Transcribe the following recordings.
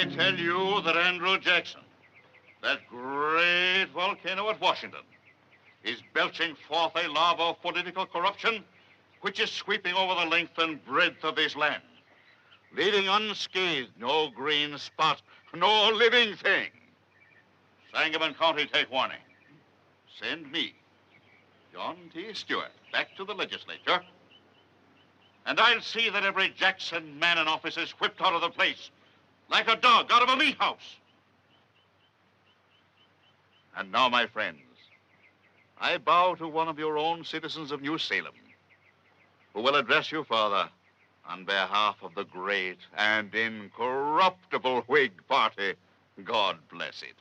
I tell you that Andrew Jackson, that great volcano at Washington, is belching forth a lava of political corruption which is sweeping over the length and breadth of this land, leaving unscathed no green spot, no living thing. Sangamon County, take warning. Send me, John T. Stewart, back to the legislature, and I'll see that every Jackson man in office is whipped out of the place like a dog out of a meat house. And now, my friends, I bow to one of your own citizens of New Salem, who will address you further on behalf of the great and incorruptible Whig Party. God bless it.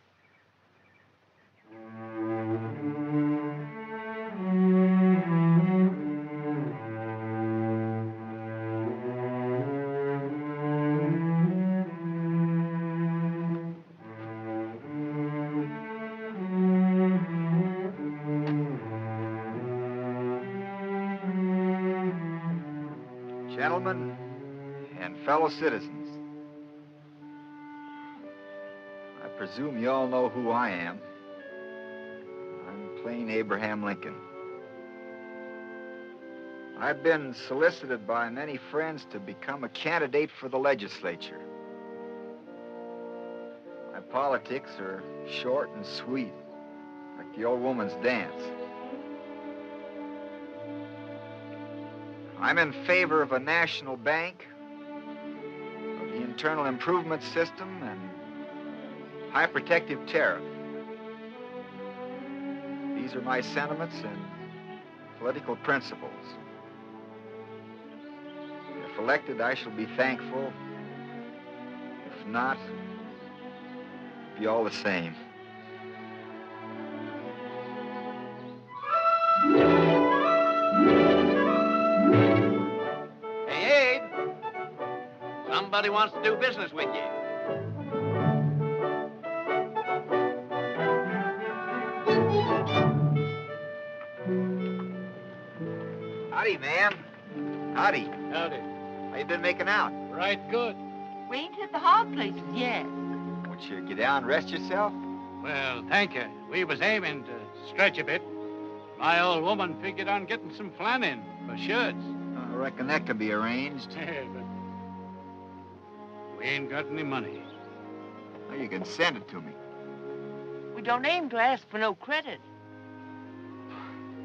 Gentlemen and fellow citizens, I presume you all know who I am. I'm plain Abraham Lincoln. I've been solicited by many friends to become a candidate for the legislature. My politics are short and sweet, like the old woman's dance. I'm in favor of a national bank, of the internal improvement system, and high protective tariff. These are my sentiments and political principles. If elected, I shall be thankful. If not, it'll be all the same. Somebody wants to do business with you. Howdy, ma'am. Howdy. Howdy. How you been making out? Right good. We ain't hit the hard places yet. Won't you get down and rest yourself? Well, thank you. We was aiming to stretch a bit. My old woman figured on getting some flan in for shirts. I reckon that can be arranged. Yeah, but we ain't got any money. Well, you can send it to me. We don't aim to ask for no credit.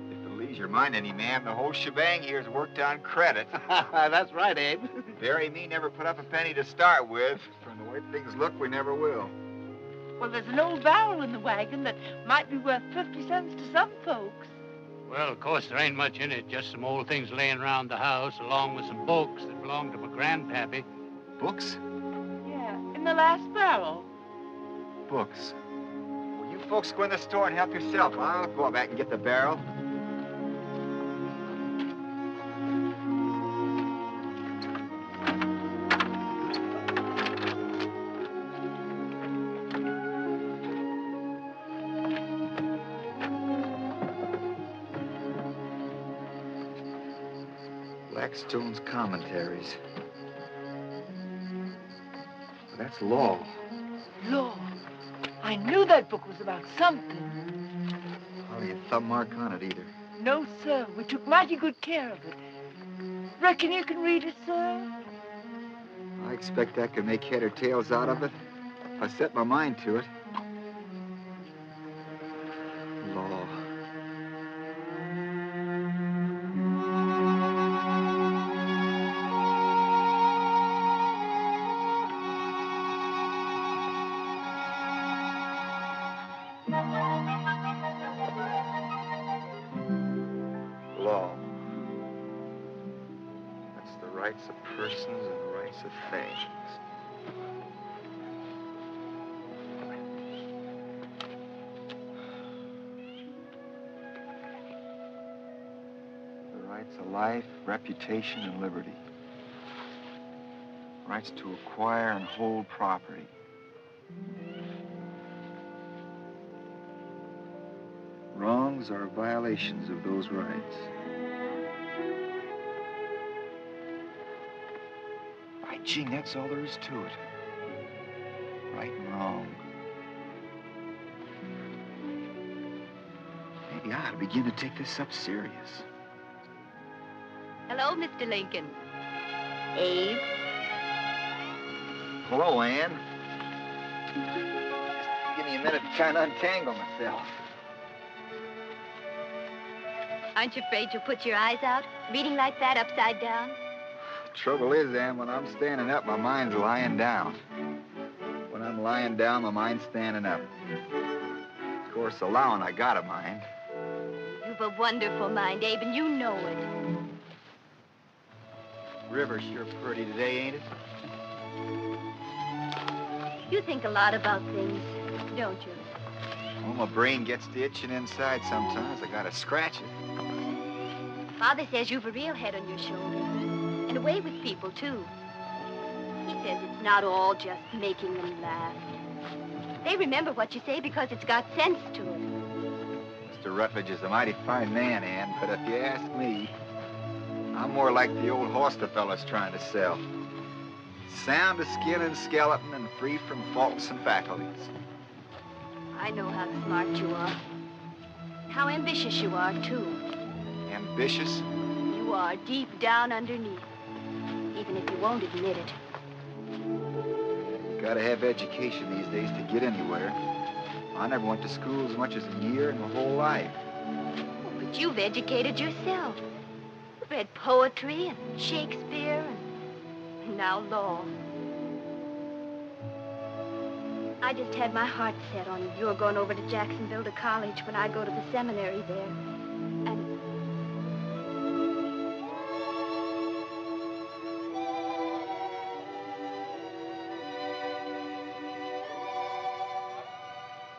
If it leaves your mind any, ma'am, the whole shebang here is worked on credit. That's right, Abe. Barry and me never put up a penny to start with. From the way things look, we never will. Well, there's an old barrel in the wagon that might be worth 50 cents to some folks. Well, of course, there ain't much in it. Just some old things laying around the house, along with some books that belonged to my grandpappy. Books? Yeah, in the last barrel. Books. Well, you folks go in the store and help yourself. I'll go back and get the barrel. Blackstone's commentaries. That's law. Law. I knew that book was about something. Hardly a thumb mark on it either. No, sir. We took mighty good care of it. Reckon you can read it, sir? I expect I can make head or tails out of it if I set my mind to it. Law. Law. That's the rights of persons and the rights of things. The rights of life, reputation, and liberty. Rights to acquire and hold property. Wrongs are violations of those rights. By jing, that's all there is to it. Right and wrong. Maybe I ought to begin to take this up serious. Hello, Mr. Lincoln. Abe? Hello, Ann. Just give me a minute to try and untangle myself. Aren't you afraid you'll put your eyes out, reading like that upside down? Trouble is, Ann, when I'm standing up, my mind's lying down. When I'm lying down, my mind's standing up. Of course, allowing I got a mind. You've a wonderful mind, Abe, and you know it. River's sure pretty today, ain't it? You think a lot about things, don't you? Well, my brain gets to itching inside sometimes. I gotta scratch it. Father says you've a real head on your shoulders. And a way with people, too. He says it's not all just making them laugh. They remember what you say because it's got sense to it. Mr. Rutledge is a mighty fine man, Ann, but if you ask me, I'm more like the old horse the fella's trying to sell. Sound of skin and skeleton and free from faults and faculties. I know how smart you are. How ambitious you are, too. Ambitious? You are deep down underneath, even if you won't admit it. You gotta have education these days to get anywhere. I never went to school as much as a year in my whole life. Oh, but you've educated yourself. You've read poetry and Shakespeare and now law. I just had my heart set on your going over to Jacksonville to college when I go to the seminary there. And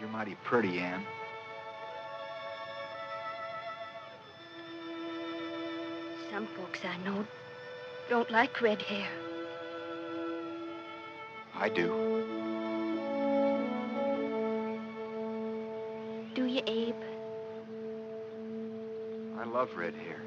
You're mighty pretty, Ann. some folks I know don't like red hair. I do. Do you, Abe? I love red hair.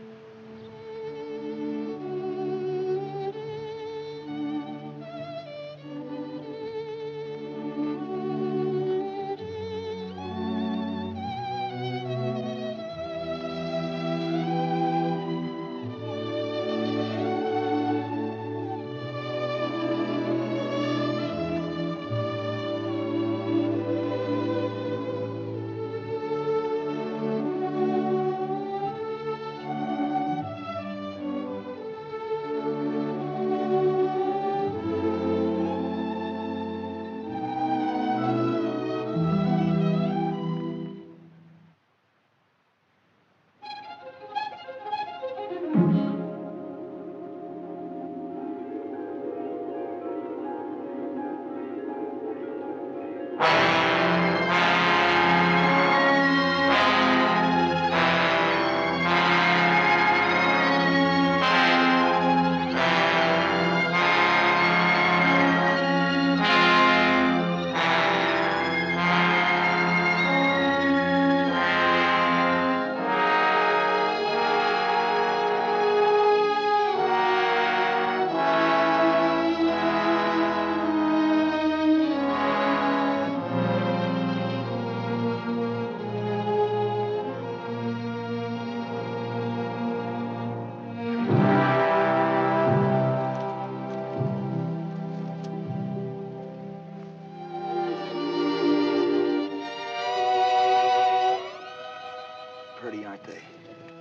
Pretty, aren't they?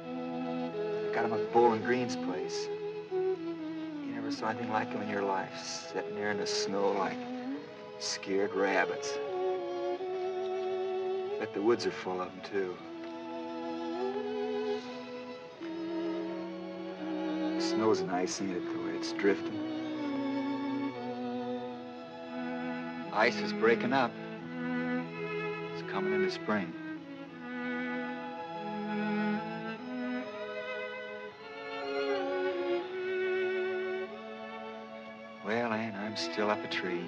I got 'em at Bowling Green's place. You never saw anything like 'em in your life, sitting there in the snow like scared rabbits. Bet the woods are full of 'em, too. The snow's nice, ain't it, the way it's drifting? Ice is breaking up. It's coming into spring. Well, Ann, I'm still up a tree.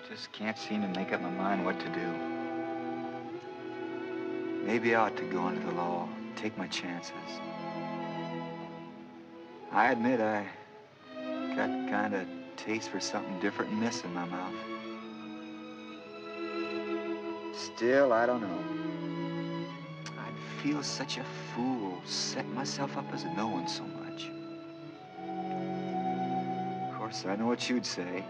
Just can't seem to make up my mind what to do. Maybe I ought to go into the law, take my chances. I admit I got kind of taste for something different than this in my mouth. Still, I don't know. I'd feel such a fool setting myself up as knowing so much. Of course, I know what you'd say.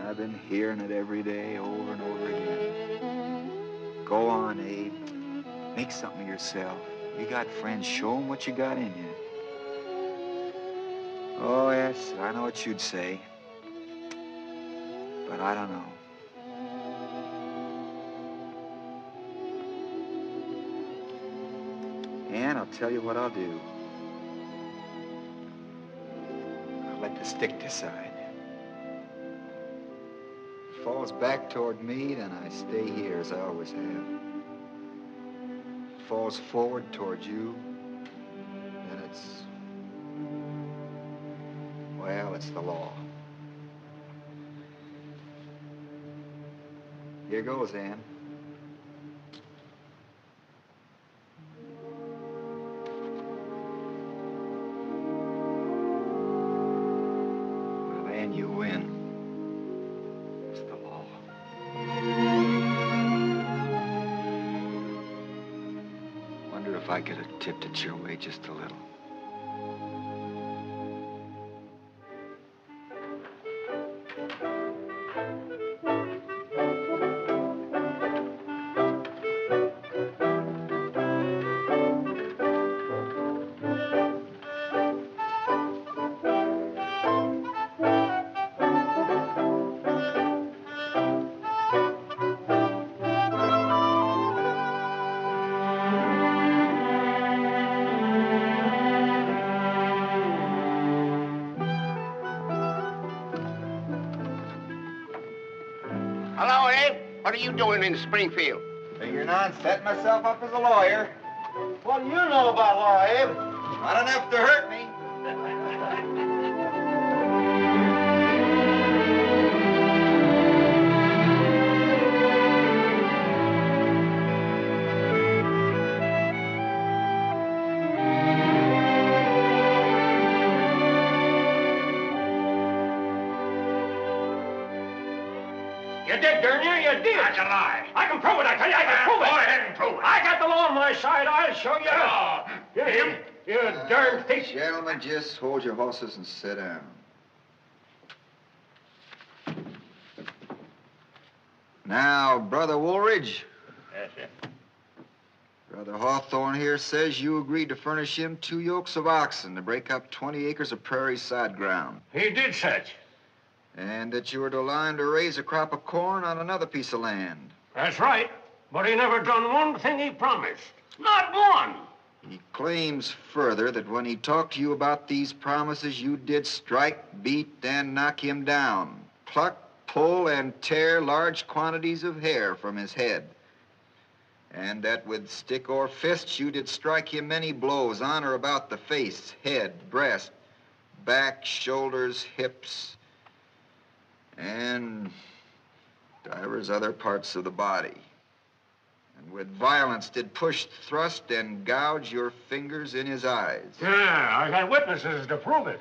I've been hearing it every day, over and over again. Go on, Abe. Make something of yourself. You got friends. Show them what you got in you. Oh, yes, I know what you'd say. But I don't know. And I'll tell you what I'll do. I'll let the stick decide. If it falls back toward me, then I stay here as I always have. If it falls forward toward you, then it's... well, it's the law. Here goes, Ann. Well, Ann, you win. It's the law. Wonder if I could have tipped it your way just a little. Hello, Abe. What are you doing in Springfield? Figuring on setting myself up as a lawyer. What do you know about law, Abe? Not enough to hurt me. You did, didn't you? You did. That's a lie. I can prove it. I tell you, I can prove it. Go ahead and prove it. I got the law on my side. I'll show you. No. You darn thief. Gentlemen, just hold your horses and sit down. Now, Brother Woolridge, Yes, sir. Brother Hawthorne here says you agreed to furnish him 2 yokes of oxen to break up 20 acres of prairie side ground, He did such. and that you were to line to raise a crop of corn on another piece of land. That's right. But he never done one thing he promised. Not one. He claims further that when he talked to you about these promises, you did strike, beat, and knock him down, pluck, pull, and tear large quantities of hair from his head, and that with stick or fist you did strike him many blows on or about the face, head, breast, back, shoulders, hips, and divers other parts of the body. And with violence did push, thrust, and gouge your fingers in his eyes. Yeah, I got witnesses to prove it.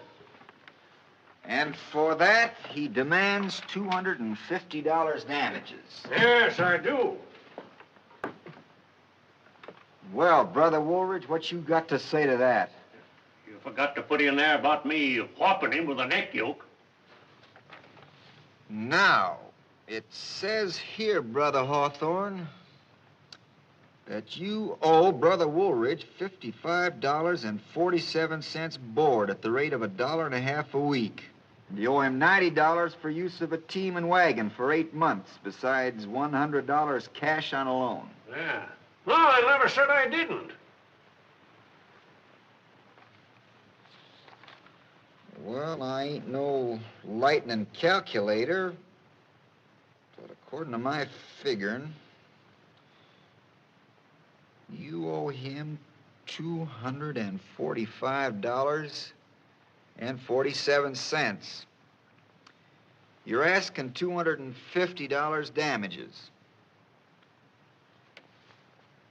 And for that, he demands $250 damages. Yes, I do. Well, Brother Woolridge, what you got to say to that? You forgot to put in there about me whopping him with a neck yoke. Now, it says here, Brother Hawthorne, that you owe Brother Woolridge $55.47 board at the rate of $1.50 a week. And you owe him $90 for use of a team and wagon for 8 months, besides $100 cash on a loan. Yeah. No, I never said I didn't. Well, I ain't no lightning calculator, but according to my figuring, you owe him $245.47. You're asking $250 damages.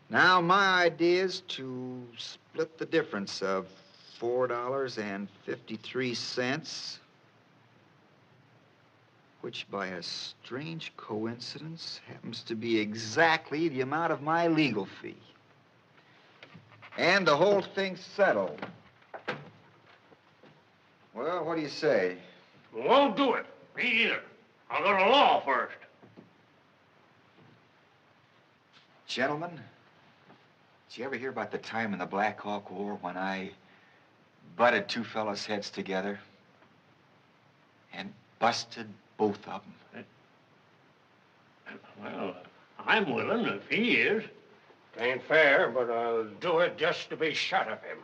Now, my idea is to split the difference of $4.53 which by a strange coincidence happens to be exactly the amount of my legal fee. And the whole thing's settled. Well, what do you say? Won't do it. Me either. I'll go to law first. Gentlemen, did you ever hear about the time in the Black Hawk War when I butted two fellas' heads together and busted both of them? Well, I'm willing if he is. It ain't fair, but I'll do it just to be shut of him.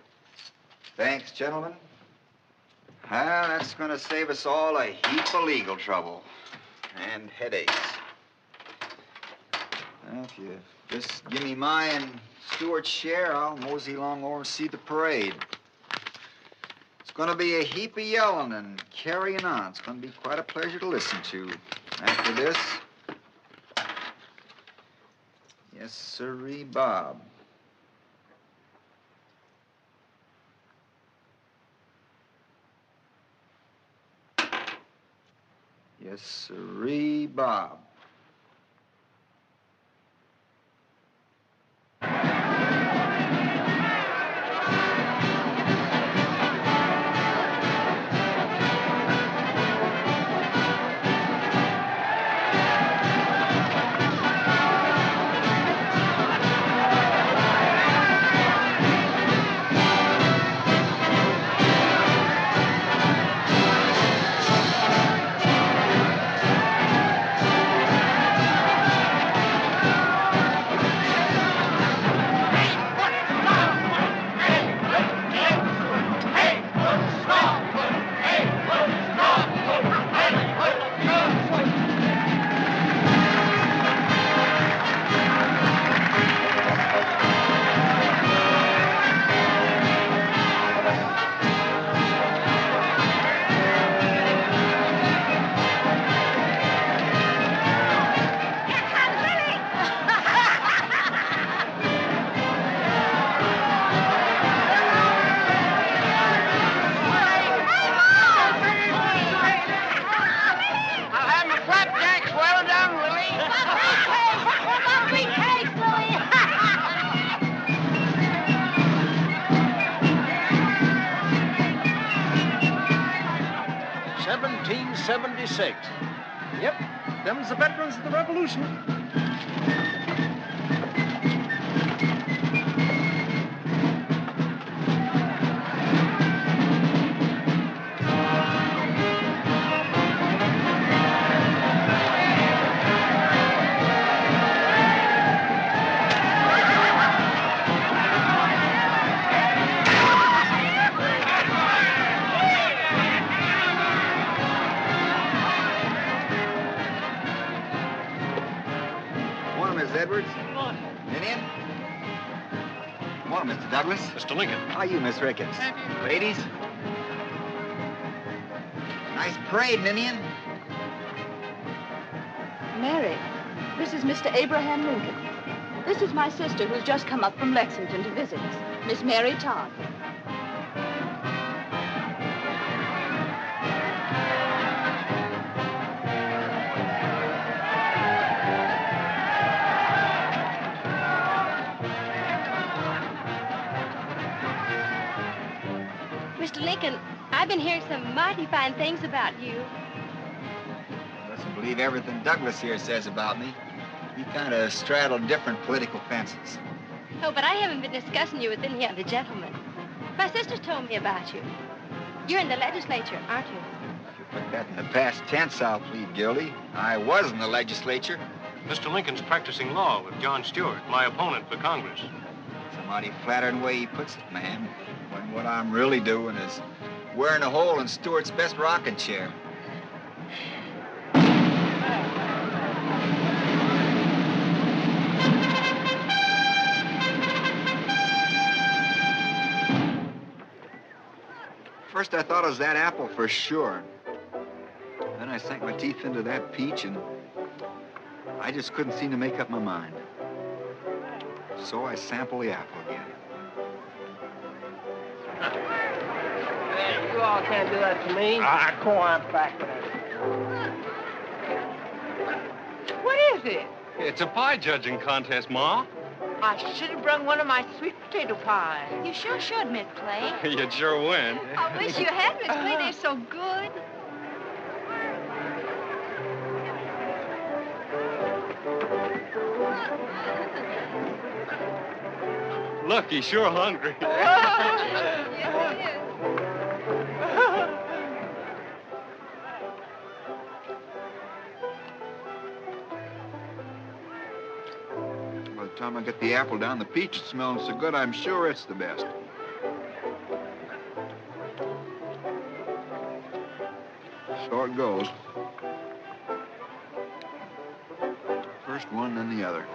Thanks, gentlemen. Well, that's going to save us all a heap of legal trouble and headaches. Well, if you just give me my and Stuart's share, I'll mosey along over and see the parade. It's going to be a heap of yelling and carrying on. It's going to be quite a pleasure to listen to. After this, yes, sirree, Bob. Yes, sirree, Bob. Yep, them's the veterans of the Revolution. Douglas? Mr. Lincoln. How are you, Miss Ricketts? Ladies? Nice parade, Ninian. Mary, this is Mr. Abraham Lincoln. This is my sister who's just come up from Lexington to visit us, Miss Mary Todd. Mr. Lincoln, I've been hearing some mighty fine things about you. Mustn't believe everything Douglas here says about me. We kind of straddle different political fences. Oh, but I haven't been discussing you with any other gentlemen. My sister's told me about you. You're in the legislature, aren't you? If you put that in the past tense, I'll plead guilty. I was in the legislature. Mr. Lincoln's practicing law with John Stewart, my opponent for Congress. It's a mighty flattering way he puts it, ma'am. When what I'm really doing is wearing a hole in Stewart's best rocking chair. First, I thought it was that apple for sure. Then I sank my teeth into that peach, and I just couldn't seem to make up my mind. So I sampled the apple again. You all can't do that to me. Go on back with it. this? It's a pie judging contest, Ma. I should have brung one of my sweet potato pies. You sure should, Miss Clay. You'd sure win. I wish you had, Miss Clay. They're so good. Look, he's sure hungry. Yes, he is. By the time I get the apple down, the peach is smelling so good, I'm sure it's the best. So it goes. First one, then the other.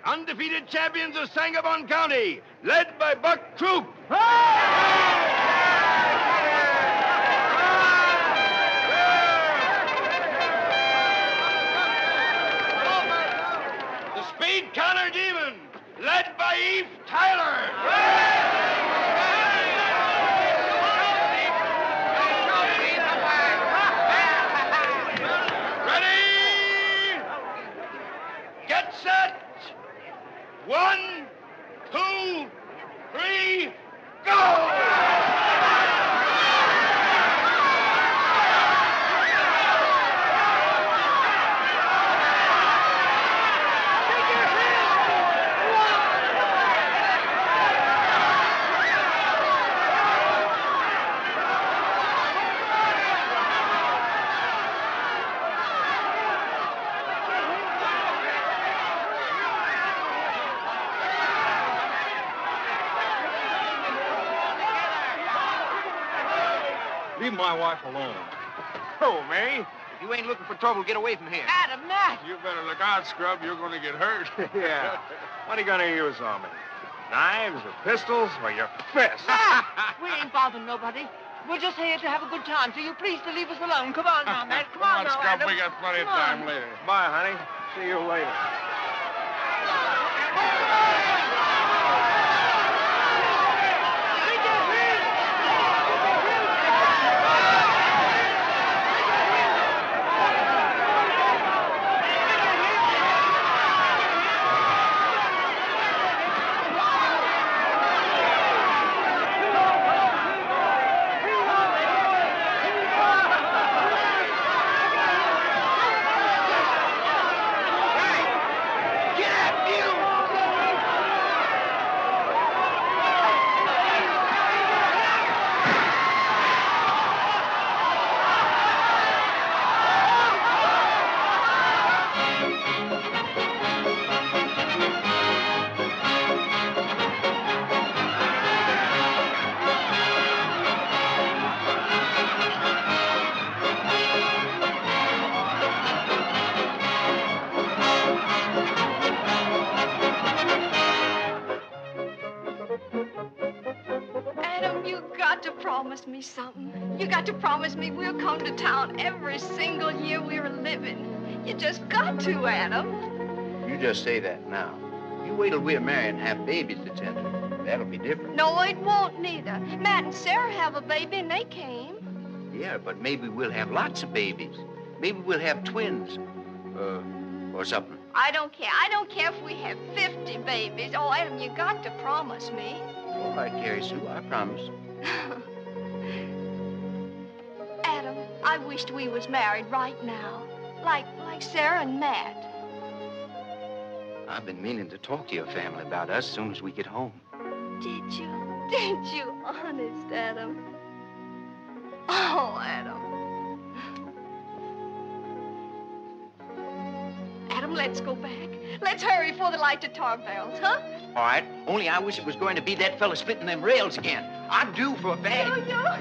Undefeated champions of Sangamon County, led by Buck Troop. The Speed Counter Demons, led by Eve Tyler. Ready? Get set. 1, 2, 3, go! Leave my wife alone. Oh, Mary, if you ain't looking for trouble, get away from here. Adam, Matt. You better look out, Scrub. You're going to get hurt. Yeah. What are you going to use on me? Knives or pistols or your fists? We ain't bothering nobody. We're just here to have a good time, so you please to leave us alone. Come on now, Matt. Come on now, Scrub. Adam. We got plenty of Come on. time later. Bye, honey. See you later. Adam, you got to promise me something. You got to promise me we'll come to town every single year we're living. You just got to, Adam. You just say that now. You wait till we're married and have babies to tend to. That'll be different. No, it won't neither. Matt and Sarah have a baby and they came. Yeah, but maybe we'll have lots of babies. Maybe we'll have twins. Or something. I don't care. I don't care if we have 50 babies. Oh, Adam, you got to promise me. All right, Carrie Sue, I promise. Adam, I wished we was married right now. Like Sarah and Matt. I've been meaning to talk to your family about us as soon as we get home. Did you? Did you? Honest, Adam? Oh, Adam. Adam, let's go back. Let's hurry before the light to tar barrels, huh? All right, only I wish it was going to be that fella spitting them rails again. I'm due for a bag. Now,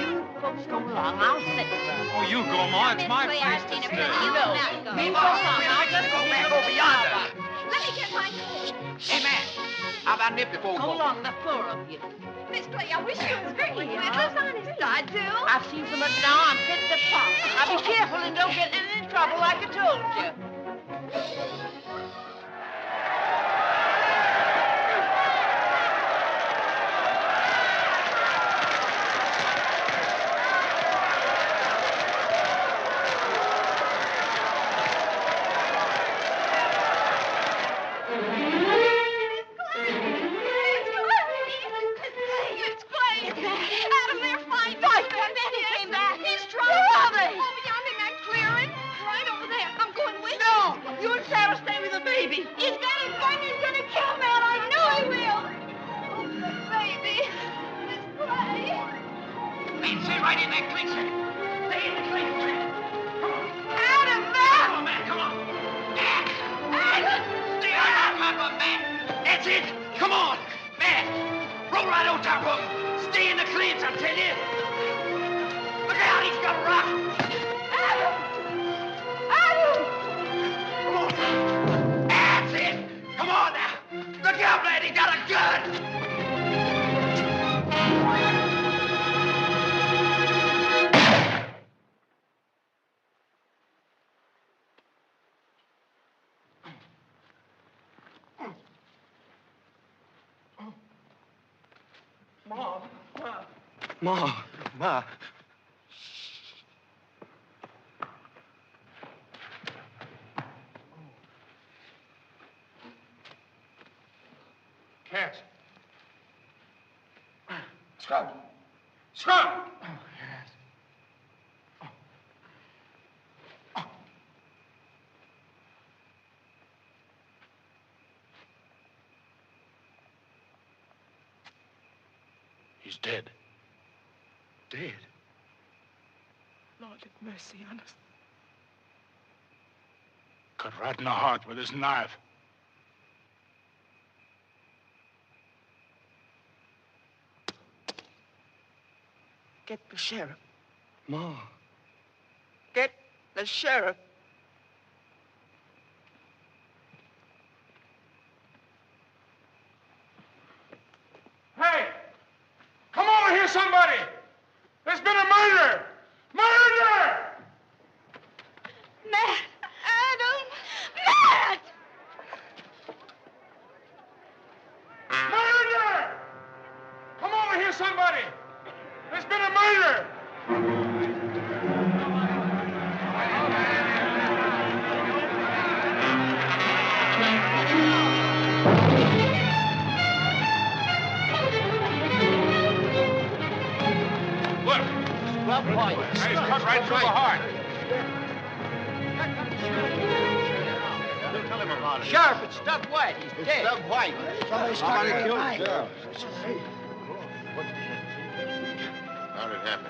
you folks go along. I'll sit there. Oh, you go, Ma. It's my place to stay. You go. Me, I just go back over yonder. Let me get my coat. Hey, man, how about a nip before we Go go? along, the four of you. Miss Clay, I wish you was green. It was honest, I do. I've seen so much now, I'm fit to pop. Now, be careful and don't get in any trouble like I told you. Ma. Cat. Scrub. Scrub! Oh, yes. He's dead. Dead? Lord, have mercy on us. Cut right in the heart with his knife. Get the sheriff. Ma. Get the sheriff. Hey! Come over here, somebody! There's been a murder! Murder! Matt! Adam! Matt! Murder! Come over here, somebody! There's been a murder! Look! Scrub white. He's cut right through the heart. Tell him about it. Sheriff, it's Stubb White. He's dead. Stubb White. Somebody killed him. Sheriff. How'd it happen?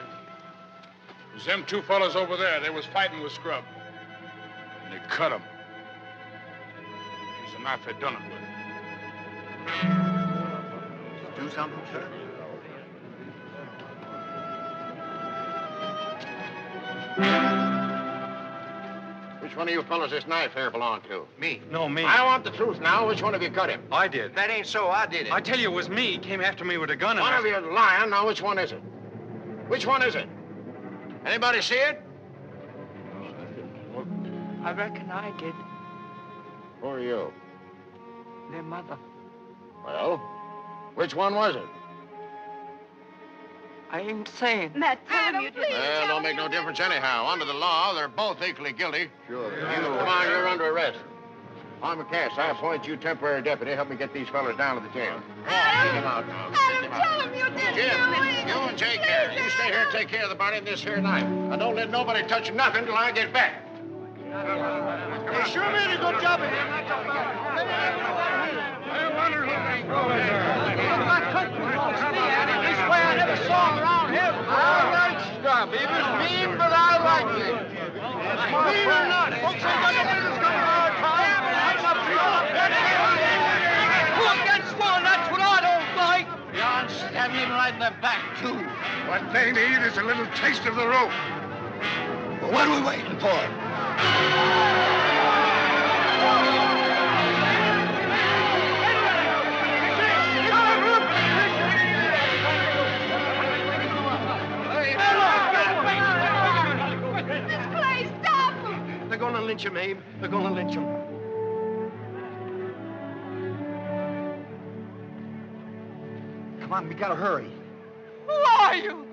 It was them two fellas over there. They was fighting with Scrub. And they cut him. It was the knife they done it with. Do something, sir? Which one of you fellas this knife here belonged to? Me. No, me. I want the truth now. Which one of you cut him? I did. That ain't so. I did it. I tell you, it was me. He came after me with a gun and One of you is lying. Now, which one is it? Which one is it? Anybody see it? I reckon I did. Who are you? their mother. Well, which one was it? I ain't saying. Matt, tell him you did. Well, don't make no difference anyhow. Under the law, they're both equally guilty. Sure. Come on, you're under arrest. Farmer Cass, I appoint you temporary deputy. Help me get these fellas down to the jail. Take them out now. Adam, tell him you didn't Jim, do it. you and take care. You stay here and take care of the body and this here knife. Now, don't let nobody touch nothing till I get back. You sure made a good job of him. This way I never saw him around here before. All right, Scrub. He was mean, but I liked it. Mean or not, folks ain't got no business coming to our town. Who against one? That's what I don't like. John stabbed him right in the back, too. What they need is a little taste of the rope. Well, what are we waiting for? Miss Clay, stop him. They're gonna lynch him, Abe. They're gonna lynch him. Come on, we gotta hurry. Who are you?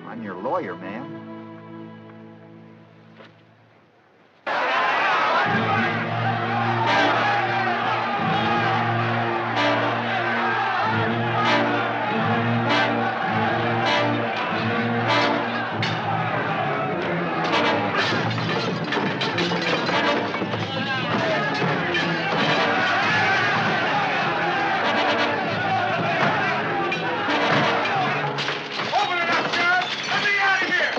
I'm your lawyer, ma'am. Open it up, Sheriff! Let me out of here!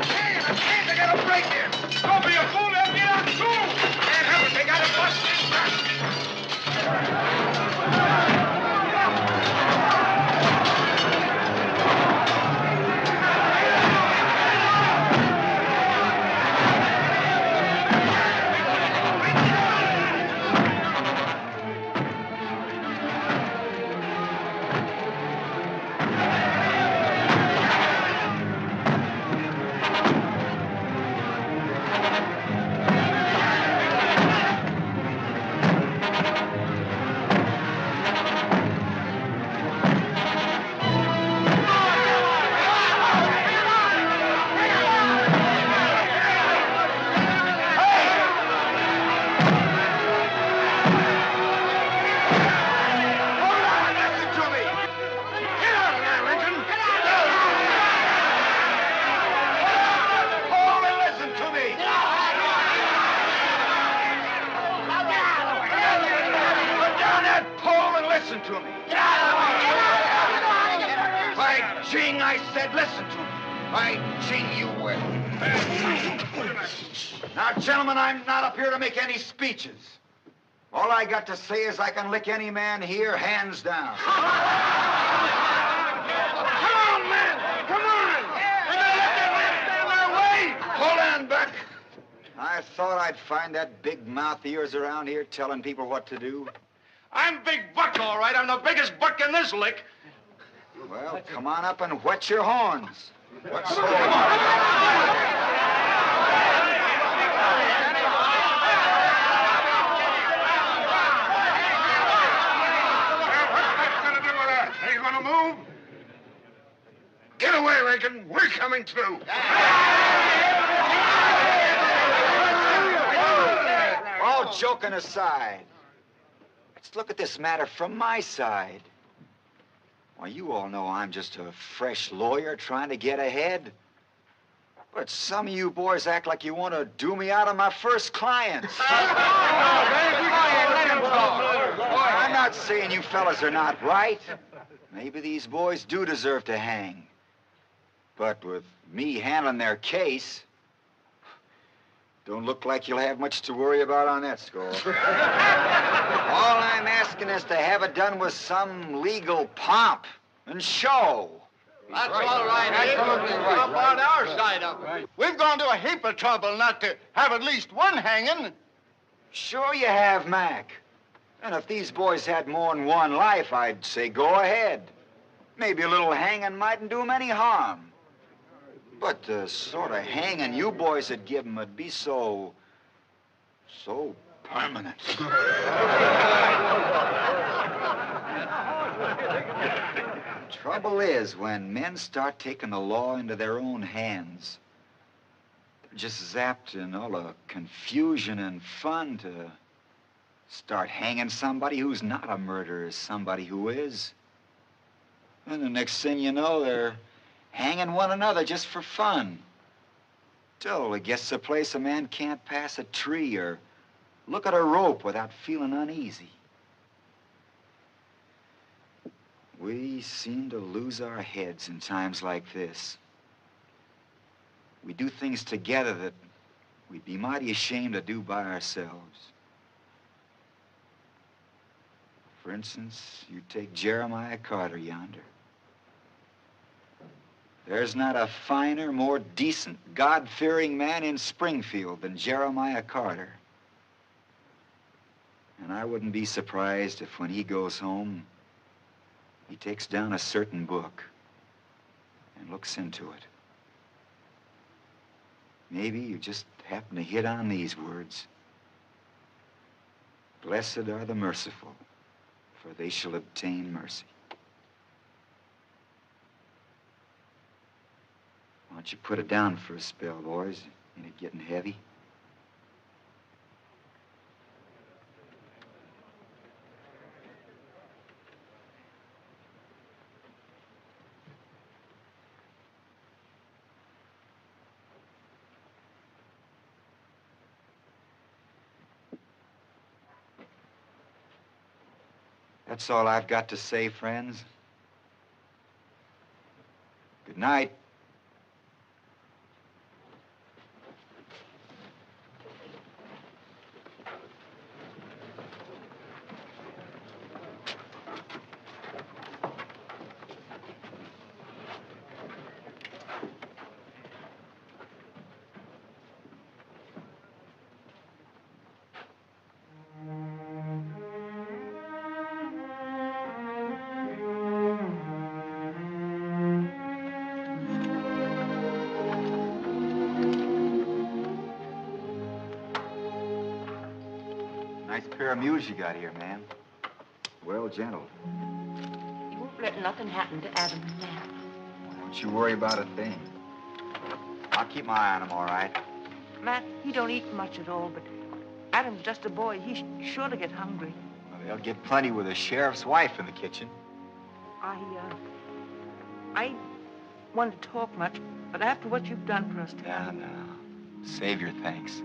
Hey, they got a break here! Don't be a fool, they'll get out too! Can't help it, they got a bus. Listen to me. By Jing, I said listen to me. By Jing, you will. Now, gentlemen, I'm not up here to make any speeches. All I got to say is I can lick any man here, hands down. Come on, man! Come on! We're gonna let that man stand in our way! Hold on, Buck. I thought I'd find that big mouth of yours around here telling people what to do. I'm Big Buck, all right. I'm the biggest buck in this lick. Well, come on up and whet your horns. What's so? Are you gonna move? Get away, Lincoln. We're coming through. All joking aside, let's look at this matter from my side. Well, you all know I'm just a fresh lawyer trying to get ahead. But some of you boys act like you want to do me out of my first clients. I'm not saying you fellas are not right. Maybe these boys do deserve to hang. But with me handling their case, don't look like you'll have much to worry about on that score. All I'm asking is to have it done with some legal pomp and show. That's all right. Absolutely right. Up on our side of it. We've gone to a heap of trouble not to have at least one hanging. Sure you have, Mac. And if these boys had more than one life, I'd say go ahead. Maybe a little hanging mightn't do them any harm. But the sort of hanging you boys would give him would be so permanent. Trouble is, when men start taking the law into their own hands, they're just zapped in all the confusion and fun to start hanging somebody who's not a murderer as somebody who is. And the next thing you know, they're hanging one another just for fun. Till it gets to a place a man can't pass a tree or look at a rope without feeling uneasy. We seem to lose our heads in times like this. We do things together that we'd be mighty ashamed to do by ourselves. For instance, you take Jeremiah Carter yonder. There's not a finer, more decent, God-fearing man in Springfield than Jeremiah Carter. And I wouldn't be surprised if when he goes home, he takes down a certain book and looks into it. Maybe you just happen to hit on these words. Blessed are the merciful, for they shall obtain mercy. Why don't you put it down for a spell, boys? Ain't it getting heavy? That's all I've got to say, friends. Good night. Nice pair of mules you got here, ma'am. Well gentle. You won't let nothing happen to Adam and Matt. Don't you worry about a thing. I'll keep my eye on them, all right? Matt, he don't eat much at all, but Adam's just a boy. He's sure to get hungry. Well, they'll get plenty with the sheriff's wife in the kitchen. I ain't one to talk much, but after what you've done for us tonight... No. Save your thanks.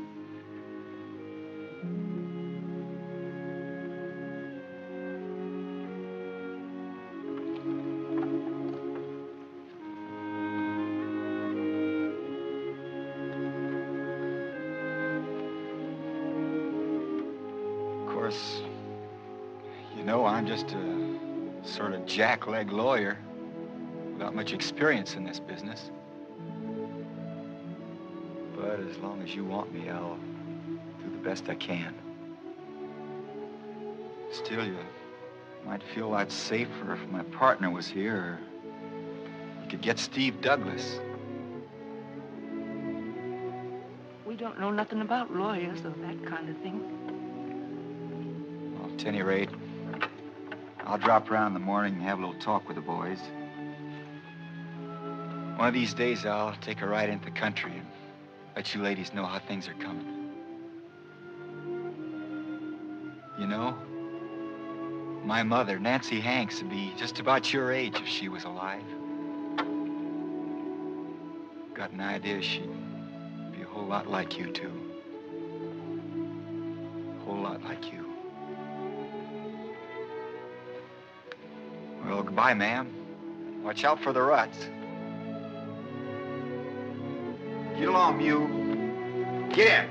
Of course, you know, I'm just a sort of jackleg lawyer without much experience in this business. But as long as you want me, I'll do the best I can. Still, you might feel a lot safer if my partner was here, or you could get Steve Douglas. We don't know nothing about lawyers or that kind of thing. Well, at any rate, I'll drop around in the morning and have a little talk with the boys. One of these days, I'll take a ride into the country and let you ladies know how things are coming. You know, my mother, Nancy Hanks, would be just about your age if she was alive. Got an idea she'd be a whole lot like you two. A whole lot like you. Well, goodbye, ma'am. Watch out for the ruts. Get along, mule. Get in.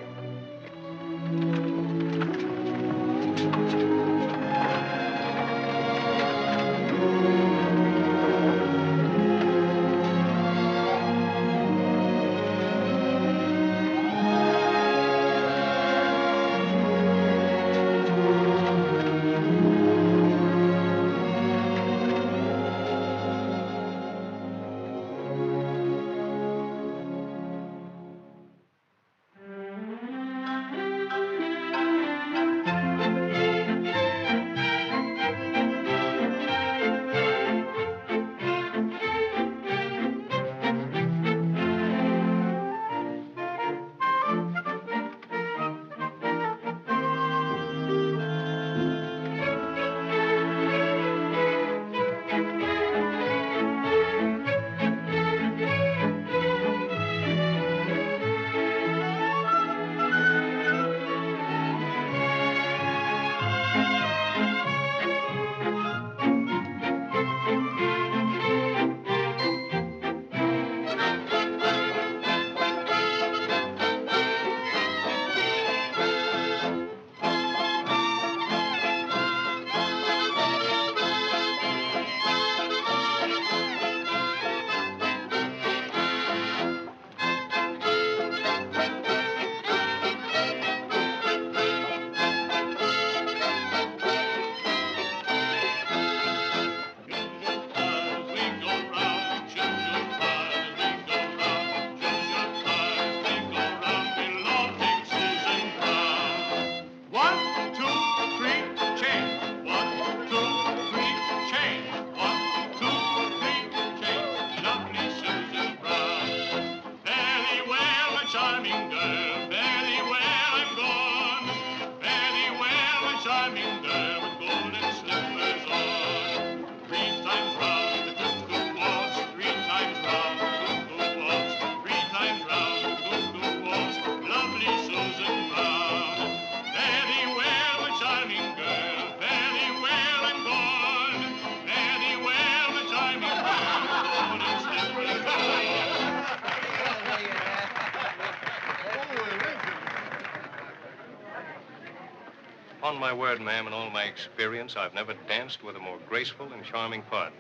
Upon my word, ma'am, in all my experience, I've never danced with a more graceful and charming partner.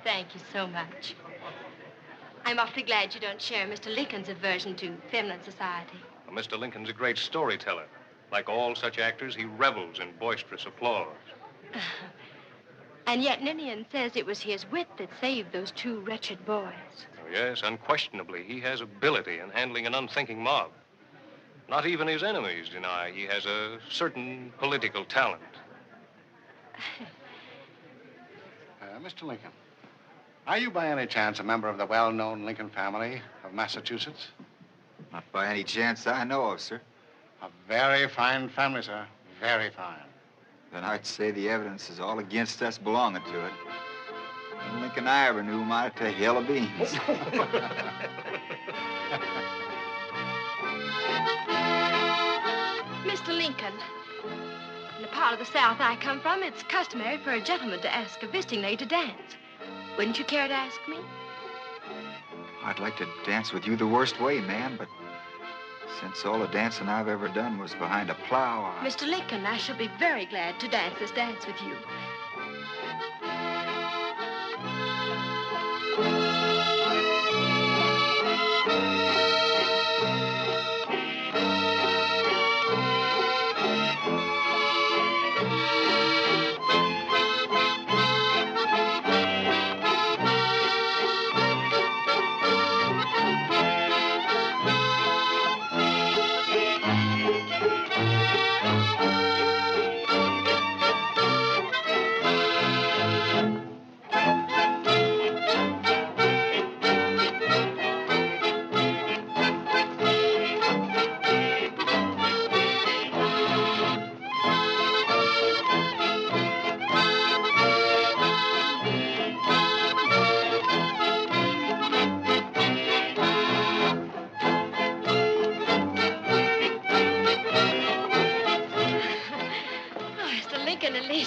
Thank you so much. I'm awfully glad you don't share Mr. Lincoln's aversion to feminine society. Well, Mr. Lincoln's a great storyteller. Like all such actors, he revels in boisterous applause. And yet Ninian says it was his wit that saved those two wretched boys. Oh, yes, unquestionably, he has ability in handling an unthinking mob. Not even his enemies deny he has a certain political talent. Mr. Lincoln, are you by any chance a member of the well-known Lincoln family of Massachusetts? Not by any chance I know of, sir. A very fine family, sir. Very fine. Then I'd say the evidence is all against us belonging to it. The Lincoln I ever knew might to hell of beans. Mr. Lincoln, in the part of the South I come from, it's customary for a gentleman to ask a visiting lady to dance. Wouldn't you care to ask me? I'd like to dance with you the worst way, ma'am, but since all the dancing I've ever done was behind a plow, Mr. Lincoln, I shall be very glad to dance this dance with you.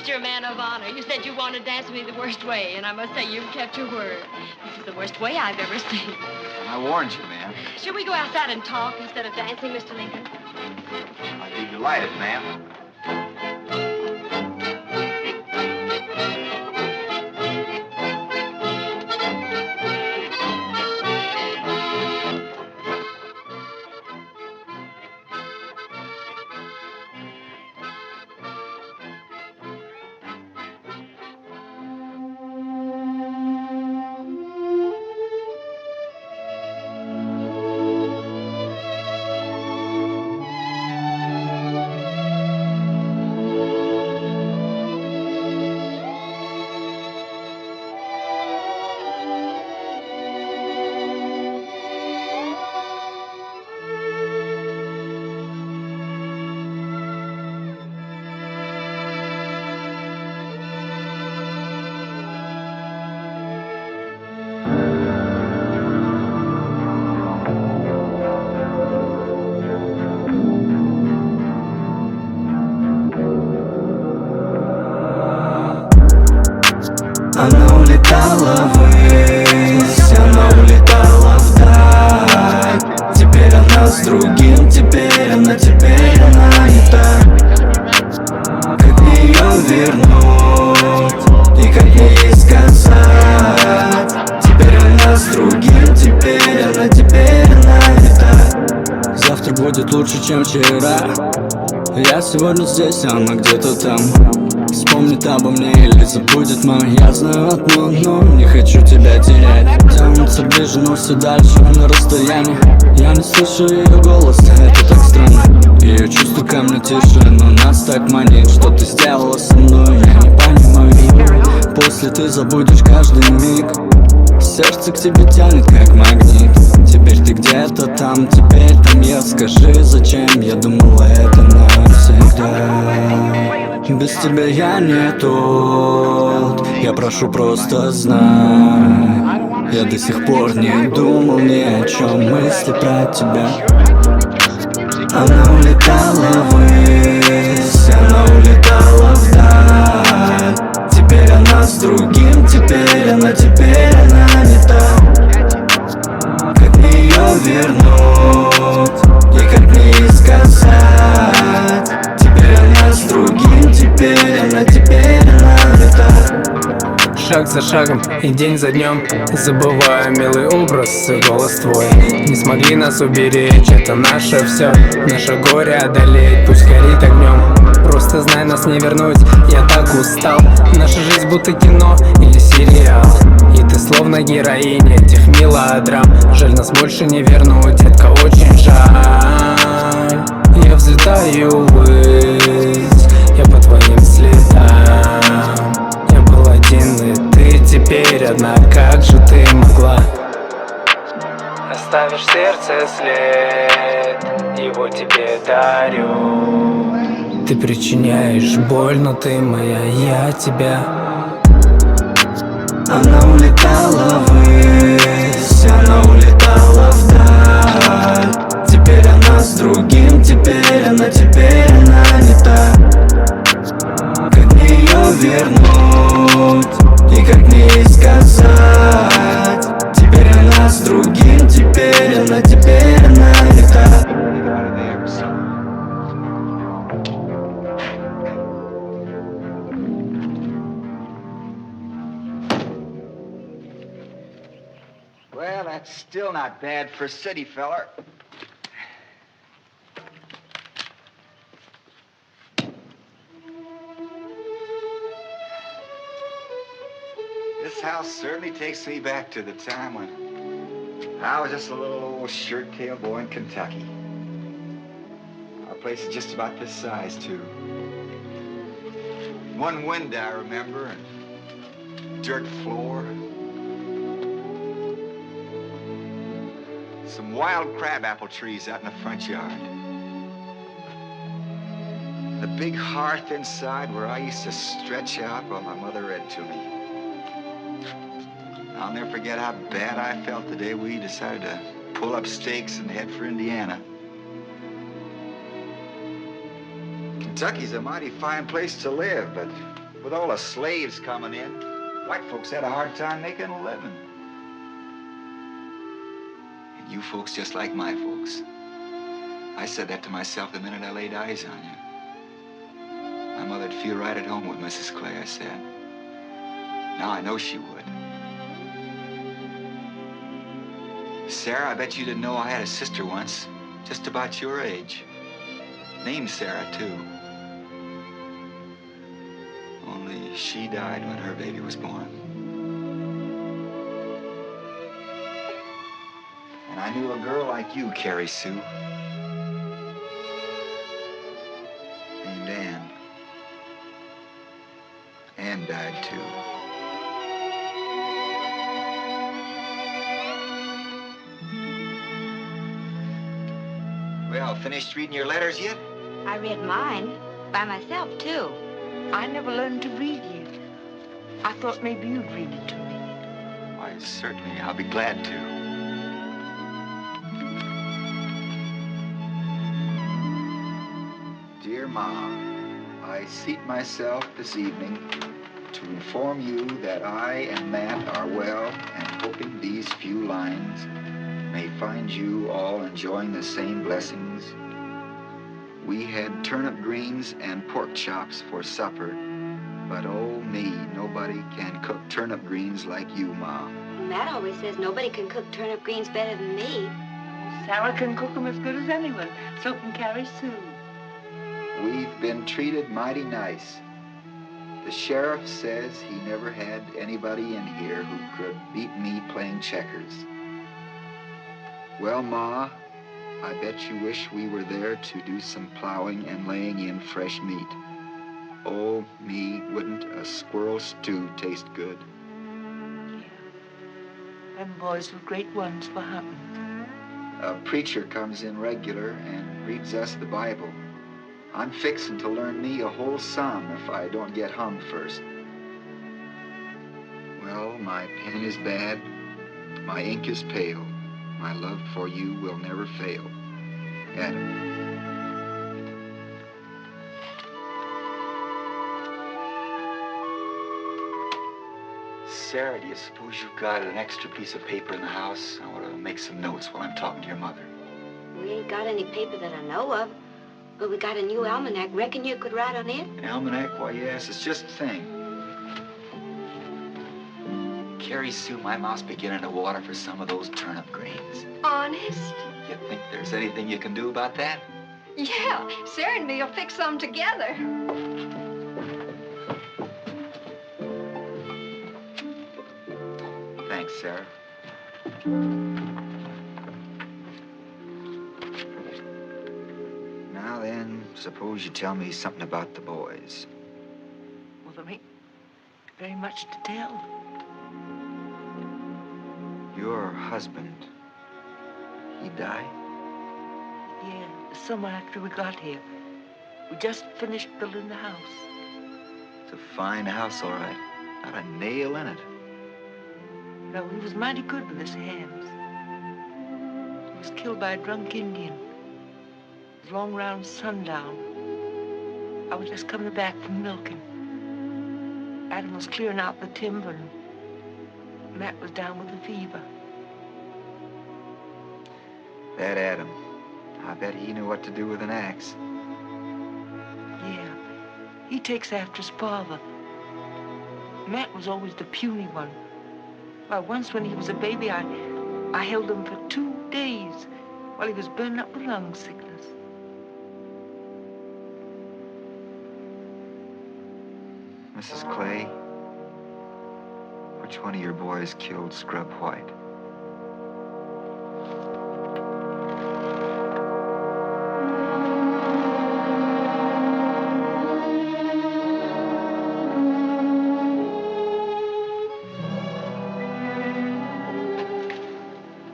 You're a man of honor. You said you wanted to dance with me the worst way, and I must say you've kept your word. This is the worst way I've ever seen. I warned you, ma'am. Should we go outside and talk instead of dancing, Mr. Lincoln? I'd be delighted, ma'am. Она улетала ввысь, она улетала вдаль. Теперь она с другим, теперь она не та. Как мне ее вернуть и как мне ей сказать? Теперь она с другим, теперь она не та. Завтра будет лучше, чем вчера. Я сегодня здесь, она где-то там. Вспомнит обо мне или забудет, но я знаю одно, но не хочу тебя терять. Тянутся ближе, но все дальше на расстоянии. Я не слышу ее голос, это так странно. Ее чувства ко мне тише, но нас так манит. Что ты сделала со мной, я не понимаю. После ты забудешь каждый миг. Сердце к тебе тянет, как магнит. Теперь ты где-то там, теперь там я. Скажи, зачем я думала это навсегда. Без тебя я не тот. Я прошу, просто знай. Я до сих пор не думал ни о чем, мысли про тебя. Она улетала ввысь, она улетала вдаль. Теперь она с другим, теперь она не та. Как мне ее вернуть и как мне ей сказать? Теперь она с другим, шаг за шагом и день за днем, забывая милый образ и голос твой. Не смогли нас уберечь, это наше все. Наше горе одолеть, пусть горит огнем. Просто знай, нас не вернуть, я так устал. Наша жизнь будто кино или сериал, и ты словно героиня этих мелодрам. Жаль, нас больше не вернуть, детка, очень жаль. Я взлетаю ввысь, я по твоим следам. Я был один, и ты теперь одна. Как же ты могла? Оставишь в сердце след, его тебе дарю. Ты причиняешь боль, но ты моя, я тебя. Она улетала ввысь, она улетала вдаль. Теперь она с другим, теперь она не та. Как мне ее вернуть и как мне ей сказать? Теперь она с другим, теперь она не та. Well, that's still not bad for a city feller. This house certainly takes me back to the time when I was just a little old shirt-tail boy in Kentucky. Our place is just about this size, too. One window, I remember, and dirt floor. Some wild crabapple trees out in the front yard. The big hearth inside where I used to stretch out while my mother read to me. I'll never forget how bad I felt the day we decided to pull up stakes and head for Indiana. Kentucky's a mighty fine place to live, but with all the slaves coming in, white folks had a hard time making a living. And you folks just like my folks. I said that to myself the minute I laid eyes on you. My mother'd feel right at home with Mrs. Clay, I said. Now I know she would. Sarah, I bet you didn't know I had a sister once, just about your age. Named Sarah, too. Only she died when her baby was born. And I knew a girl like you, Carrie Sue. Named Ann. Ann died, too. Well, finished reading your letters yet? I read mine by myself, too. I never learned to read yet. I thought maybe you'd read it to me. Why, certainly. I'll be glad to. Dear Ma, I seat myself this evening to inform you that I and Matt are well and hoping these few lines may find you all enjoying the same blessings. We had turnip greens and pork chops for supper, but oh me, nobody can cook turnip greens like you, Ma. Matt always says nobody can cook turnip greens better than me. Sarah can cook them as good as anyone. So can Carrie Sue. We've been treated mighty nice. The sheriff says he never had anybody in here who could beat me playing checkers. Well, Ma, I bet you wish we were there to do some plowing and laying in fresh meat. Oh, me, wouldn't a squirrel stew taste good? Yeah. Them boys were great ones for hunting. A preacher comes in regular and reads us the Bible. I'm fixing to learn me a whole psalm if I don't get hung first. Well, my pen is bad, my ink is pale. My love for you will never fail. Adam. Sarah, do you suppose you've got an extra piece of paper in the house? I want to make some notes while I'm talking to your mother. We ain't got any paper that I know of, but we got a new almanac. Reckon you could write on it? Almanac? Why, yes, it's just a thing. very soon my mouth's beginning to water for some of those turnip greens. Honest? You think there's anything you can do about that? Yeah, Sarah and me will fix some together. Thanks, Sarah. Now then, suppose you tell me something about the boys. Well, there ain't very much to tell. Your husband, he died? Yeah, the summer after we got here. We just finished building the house. It's a fine house, all right. Not a nail in it. No, he was mighty good with his hands. He was killed by a drunk Indian. It was long round sundown. I was just coming back from milking. Adam was clearing out the timber, and Matt was down with a fever. That Adam, I bet he knew what to do with an axe. Yeah, he takes after his father. Matt was always the puny one. Why, once when he was a baby, I held him for 2 days while he was burning up with lung sickness. Mrs. Clay, which one of your boys killed Scrub White?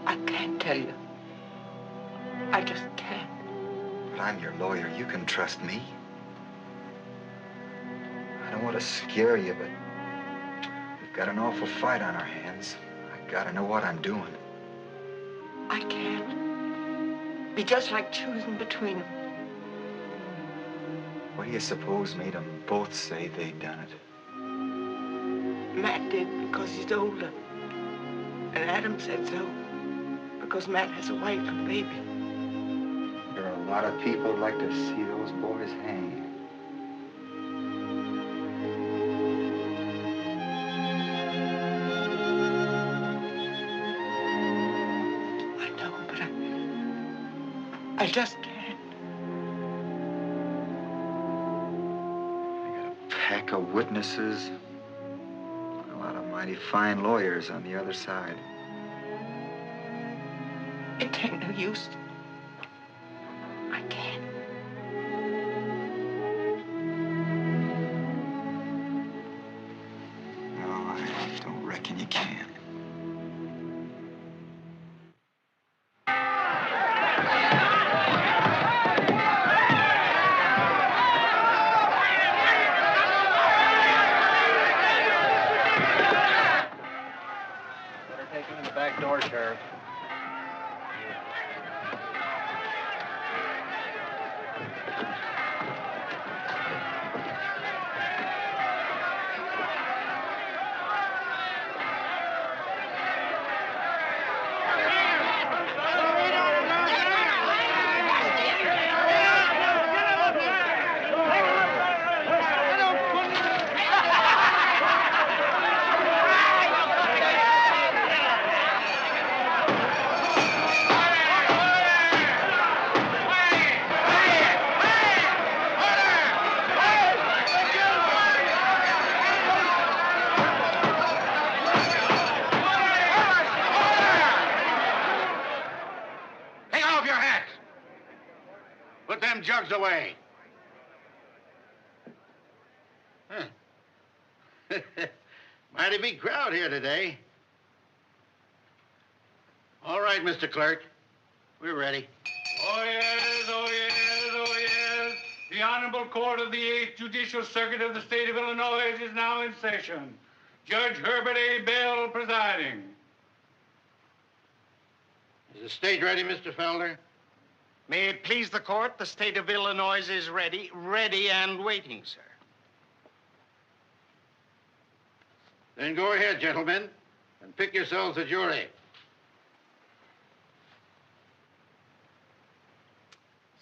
I can't tell you. I just can't. But I'm your lawyer. You can trust me. I don't want to scare you, but we've got an awful fight on our hands. I gotta know what I'm doing. I can't. Be just like choosing between them. What do you suppose made them both say they'd done it? Matt did because he's older. And Adam said so because Matt has a wife and baby. There are a lot of people who'd like to see those boys hanged. I know, but I just can't. I got a pack of witnesses. A lot of mighty fine lawyers on the other side. It ain't no use. I can't. No, I don't reckon you can. Better take him in the back door, Sheriff. Take off your hats. Put them jugs away. Huh. Mighty big crowd here today. All right, Mr. Clerk. We're ready. Oh, yes, oh, yes, oh, yes. The Honorable Court of the 8th Judicial Circuit of the State of Illinois is now in session. Judge Herbert A. Bell presiding. Is the stage ready, Mr. Felder? May it please the court, the state of Illinois is ready and waiting, sir. Then go ahead, gentlemen, and pick yourselves a jury.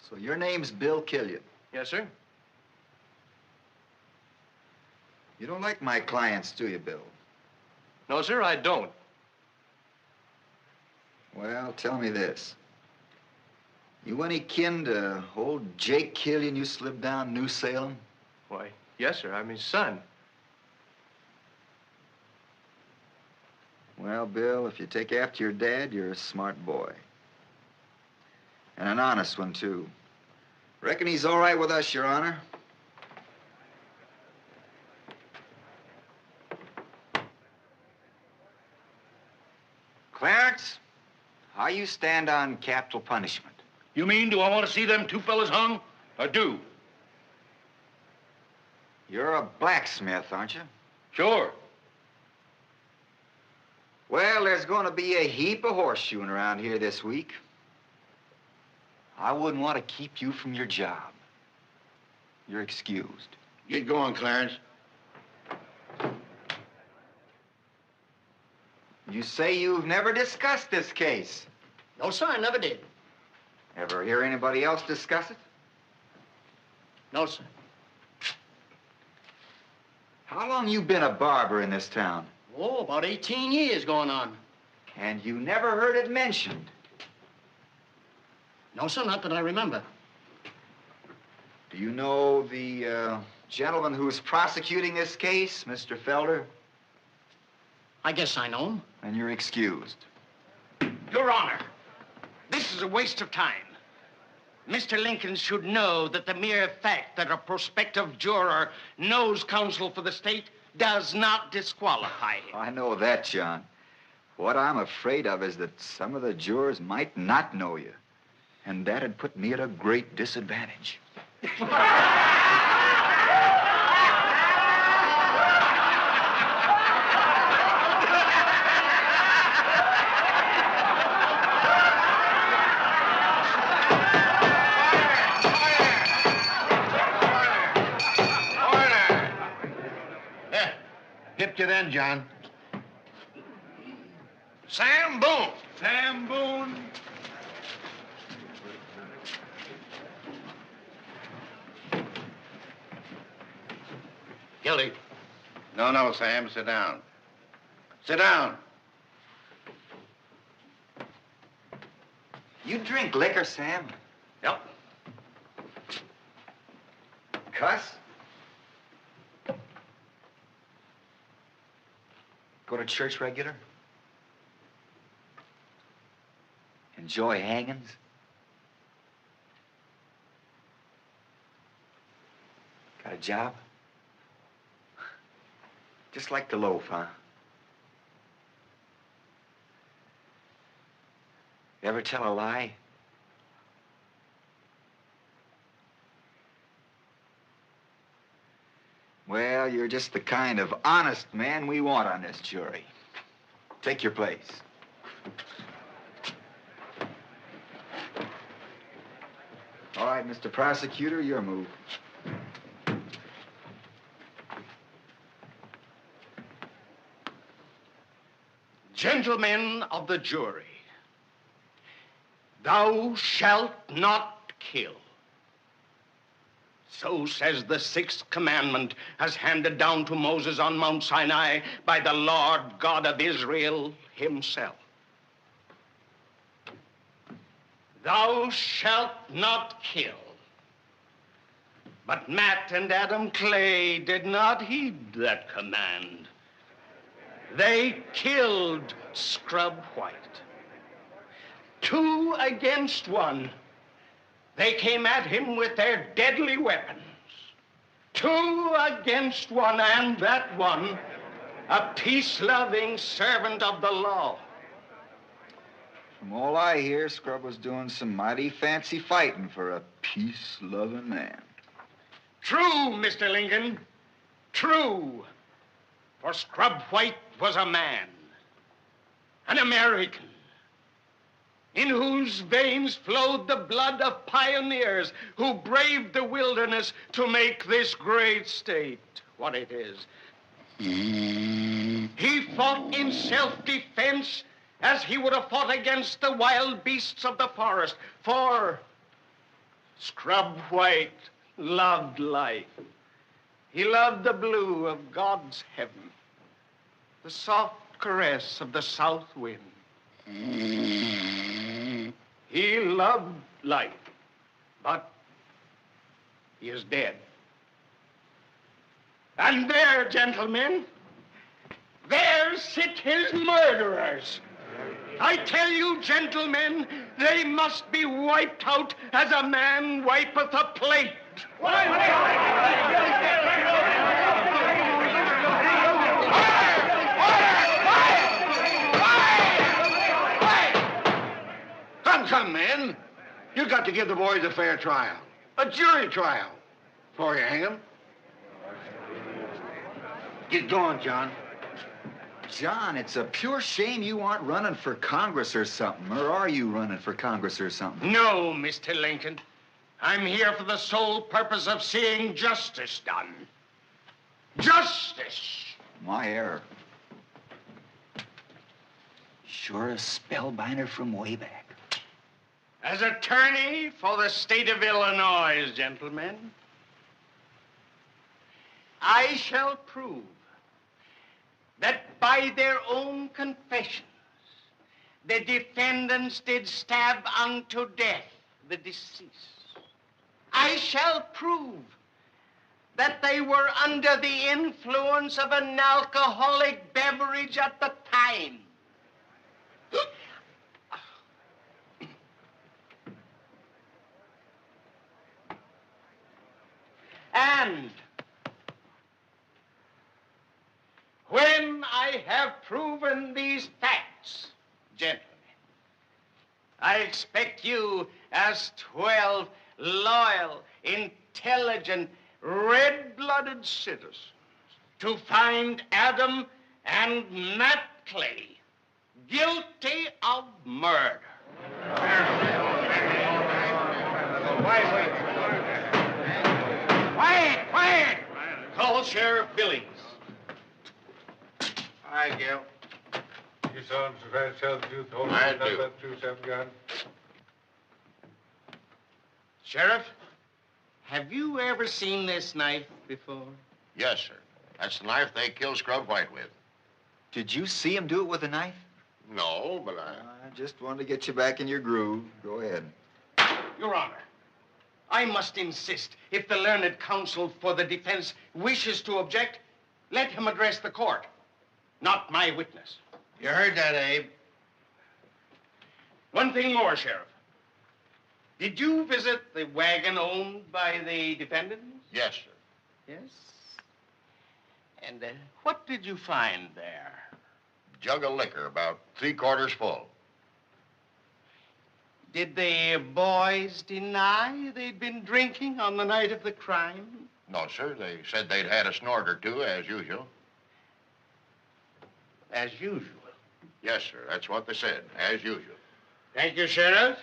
So your name's Bill Killian. Yes, sir. You don't like my clients, do you, Bill? No, sir, I don't. Well, tell me this. You any kin to old Jake Killian you slipped down New Salem? Why, yes, sir. I'm his son. Well, Bill, if you take after your dad, you're a smart boy. And an honest one, too. Reckon he's all right with us, Your Honor. Clarence, how you stand on capital punishment? You mean, do I want to see them two fellas hung? I do. You're a blacksmith, aren't you? Sure. Well, there's going to be a heap of horseshoeing around here this week. I wouldn't want to keep you from your job. You're excused. Get going, Clarence. You say you've never discussed this case. No, sir, I never did. Ever hear anybody else discuss it? No, sir. How long you been a barber in this town? Oh, about 18 years going on. And you never heard it mentioned? No, sir, not that I remember. Do you know the gentleman who's prosecuting this case, Mr. Felder? I guess I know him. Then you're excused. Your Honor, this is a waste of time. Mr. Lincoln should know that the mere fact that a prospective juror knows counsel for the state does not disqualify him. I know that, John. What I'm afraid of is that some of the jurors might not know you. And that'd put me at a great disadvantage. Hip you then, John. Sam Boone. Sam Boone. Guilty. No, Sam. Sit down. Sit down. You drink liquor, Sam? Yep. Cuss? Go to church regular? Enjoy hangings? Got a job? Just like the loaf, huh? You ever tell a lie? Well, you're just the kind of honest man we want on this jury. Take your place. All right, Mr. Prosecutor, your move. Gentlemen of the jury, thou shalt not kill. So says the sixth commandment as handed down to Moses on Mount Sinai by the Lord God of Israel himself. Thou shalt not kill. But Matt and Adam Clay did not heed that command. They killed Scrub White. 2 against 1. They came at him with their deadly weapons. 2 against 1, and that one, a peace-loving servant of the law. From all I hear, Scrub was doing some mighty fancy fighting for a peace-loving man. True, Mr. Lincoln, true. For Scrub White was a man, an American, in whose veins flowed the blood of pioneers who braved the wilderness to make this great state what it is. He fought in self-defense as he would have fought against the wild beasts of the forest, for Scrub White loved life. He loved the blue of God's heaven, the soft caress of the south wind. He loved life, but he is dead. And there, gentlemen, there sit his murderers. I tell you, gentlemen, they must be wiped out as a man wipeth a plate. Come, men. You got to give the boys a fair trial. A jury trial. Before you hang them. Get going, John. John, it's a pure shame you aren't running for Congress or something. Or are you running for Congress or something? No, Mr. Lincoln. I'm here for the sole purpose of seeing justice done. Justice! My error. Sure a spellbinder from way back. As attorney for the state of Illinois, gentlemen, I shall prove that by their own confessions, the defendants did stab unto death the deceased. I shall prove that they were under the influence of an alcoholic beverage at the time. And when I have proven these facts, gentlemen, I expect you as 12 loyal, intelligent, red-blooded citizens to find Adam and Matt Clay guilty of murder. Quiet! Call Sheriff Billings. Hi, Gil. You solemnly swear to tell the truth, the whole I truth, nothing do. but the truth, so help you God. Sheriff, have you ever seen this knife before? Yes, sir. That's the knife they killed Scrub White with. Did you see him do it with a knife? No, but I just wanted to get you back in your groove. Go ahead. Your Honor, I must insist, if the learned counsel for the defense wishes to object, let him address the court, not my witness. You heard that, Abe. One thing more, Sheriff. Did you visit the wagon owned by the defendants? Yes, sir. Yes. And what did you find there? Jug of liquor, about 3/4 full. Did the boys deny they'd been drinking on the night of the crime? No, sir. They said they'd had a snort or two, as usual. As usual. Yes, sir. That's what they said, as usual. Thank you, Sheriff.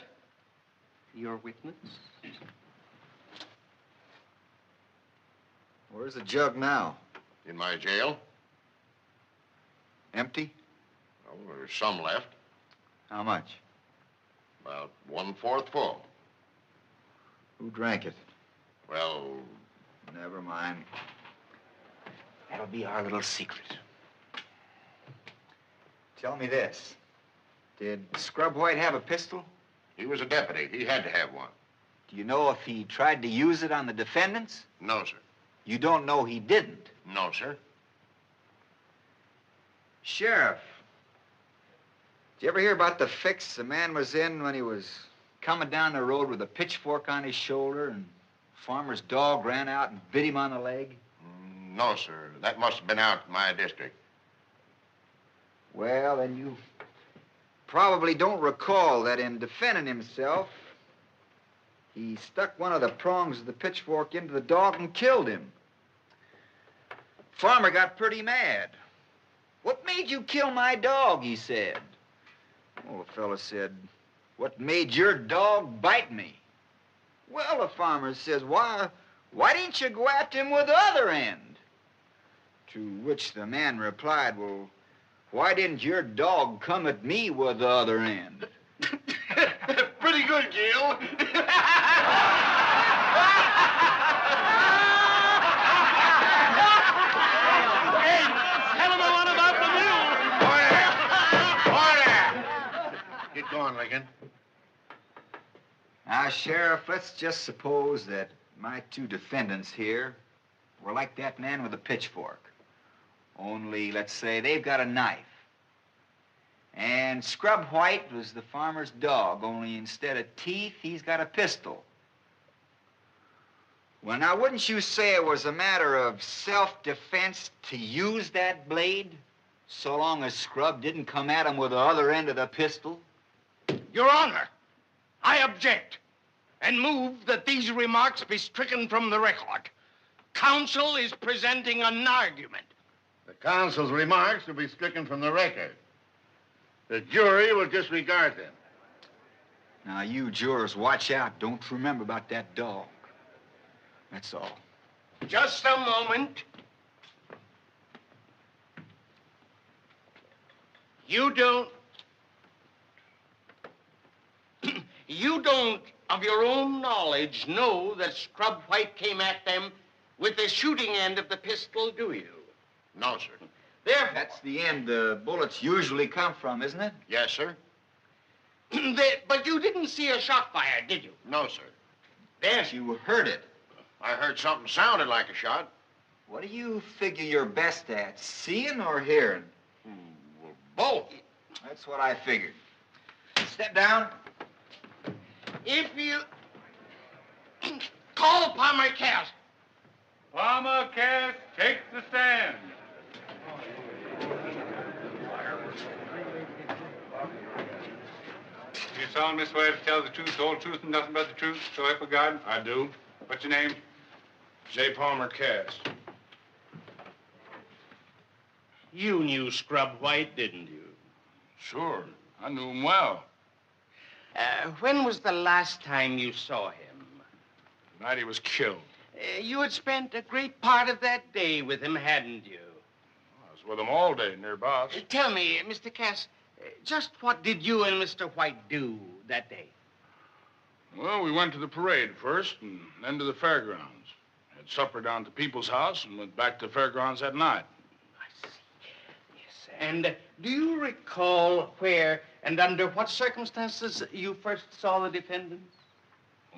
Your witness? Where's the jug now? In my jail? Empty? Well, there's some left. How much? About 1/4 full. Who drank it? Well, Never mind. That'll be our little secret. Tell me this. Did Scrub White have a pistol? he was a deputy. He had to have one. Do you know if he tried to use it on the defendants? No, sir. You don't know he didn't? No, sir. Sheriff, did you ever hear about the fix the man was in when he was coming down the road with a pitchfork on his shoulder and farmer's dog ran out and bit him on the leg? No, sir. That must have been out in my district. Well, then you probably don't recall that in defending himself, he stuck one of the prongs of the pitchfork into the dog and killed him. Farmer got pretty mad. "What made you kill my dog?" he said. Well, the fellow said, "What made your dog bite me?" Well, the farmer says, why didn't you go after him with the other end? To which the man replied, "Well, why didn't your dog come at me with the other end?" Pretty good, Gil. Hey, tell him the one about the mule. on, Lincoln. Now, Sheriff, let's just suppose that my two defendants here were like that man with a pitchfork. Only, let's say, they've got a knife. And Scrub White was the farmer's dog, only instead of teeth, he's got a pistol. Well, now, wouldn't you say it was a matter of self-defense to use that blade, so long as Scrub didn't come at him with the other end of the pistol? Your Honor, I object and move that these remarks be stricken from the record. Counsel is presenting an argument. The counsel's remarks will be stricken from the record. The jury will disregard them. Now, you jurors, watch out. Don't remember about that dog. That's all. Just a moment. You don't, of your own knowledge, know that Scrub White came at them with the shooting end of the pistol, do you? No, sir. Therefore, That's the end the bullets usually come from, isn't it? Yes, sir. but you didn't see a shot fired, did you? No, sir. Then You heard it. I heard something sounded like a shot. What do you figure you're best at, seeing or hearing? Well, both. That's what I figured. Step down. if you call Palmer Cass. Palmer Cass takes the stand. You solemnly swear to tell the truth, the whole truth, and nothing but the truth, so help you God? I do. What's your name? J. Palmer Cass. You knew Scrub White, didn't you? Sure. I knew him well. When was the last time you saw him? The night he was killed. You had spent a great part of that day with him, hadn't you? I was with him all day, nearabouts. Tell me, Mr. Cass, just what did you and Mr. White do that day? Well, we went to the parade first and then to the fairgrounds. Had supper down at the people's house and went back to the fairgrounds that night. I see. Yes. And do you recall where and under what circumstances you first saw the defendants?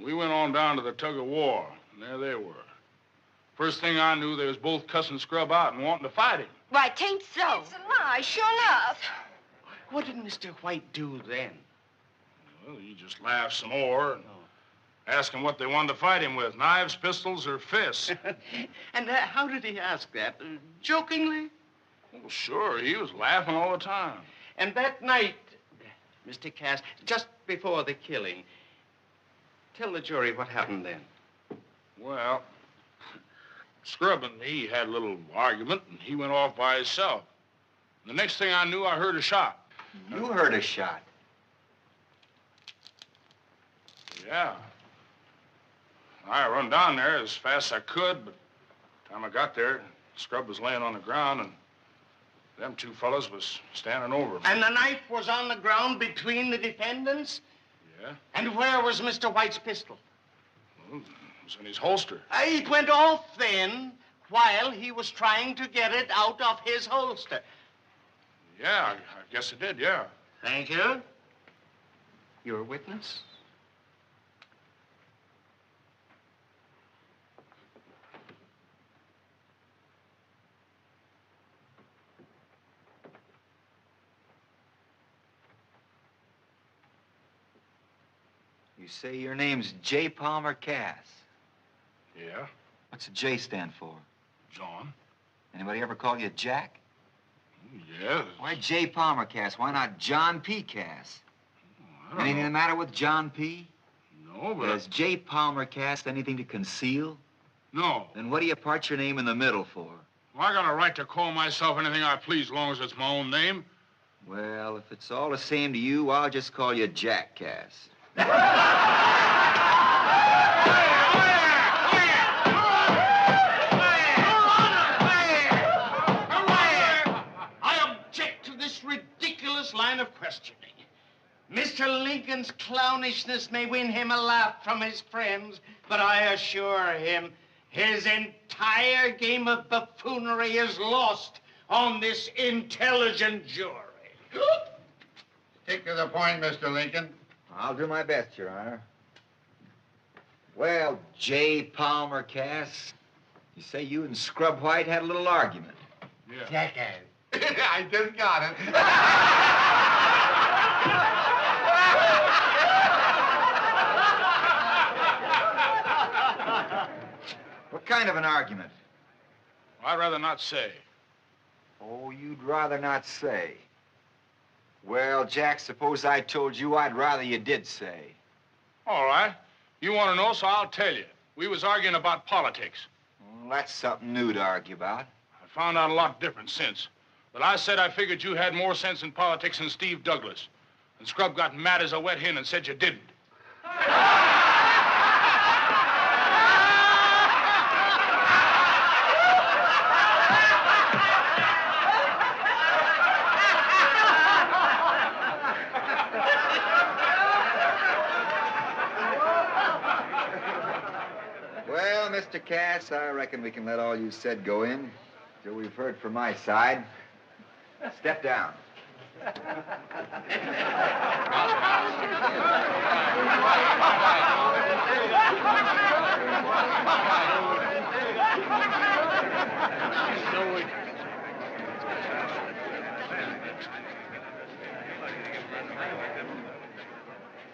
We went on down to the tug-of-war, and there they were. First thing I knew, they was both cussing Scrub out and wanting to fight him. Why, tain't so. It's a lie, sure enough. What did Mr. White do then? Well, he just laughed some more and asked him what they wanted to fight him with, knives, pistols, or fists. And how did he ask that? Jokingly? Well, sure, he was laughing all the time. And that night, Mr. Cass, just before the killing, tell the jury what happened then. Well, Scrub and me had a little argument, and he went off by himself. The next thing I knew, I heard a shot. You heard a shot. Yeah. I run down there as fast as I could, but by the time I got there, Scrub was laying on the ground, and them two fellas was standing over me. And the knife was on the ground between the defendants? Yeah. And where was Mr. White's pistol? Well, it was in his holster. It went off then while he was trying to get it out of his holster. Yeah, I guess it did, yeah. Thank you. You're a witness? You say your name's J. Palmer Cass. Yeah? What's the J stand for? John. Anybody ever call you Jack? Yeah. Why J. Palmer Cass? Why not John P. Cass? Anything the matter with John P.? No, but... Has J. Palmer Cass anything to conceal? No. Then what do you part your name in the middle for? Well, I got a right to call myself anything I please, as long as it's my own name. Well, if it's all the same to you, I'll just call you Jack Cass. I object to this ridiculous line of questioning. Mr. Lincoln's clownishness may win him a laugh from his friends, but I assure him his entire game of buffoonery is lost on this intelligent jury. Stick to the point, Mr. Lincoln. I'll do my best, Your Honor. Well, J. Palmer Cass, you say you and Scrub White had a little argument. Yeah. Jackass. I just got it. What kind of an argument? I'd rather not say. Oh, you'd rather not say. Well, Jack, suppose I told you I'd rather you did say. All right. You want to know, so I'll tell you. We was arguing about politics. Well, that's something new to argue about. I found out a lot different since. But I said I figured you had more sense in politics than Steve Douglas. And Scrub got mad as a wet hen and said you didn't. Well, Mr. Cass, I reckon we can let all you said go in till we've heard from my side. Step down.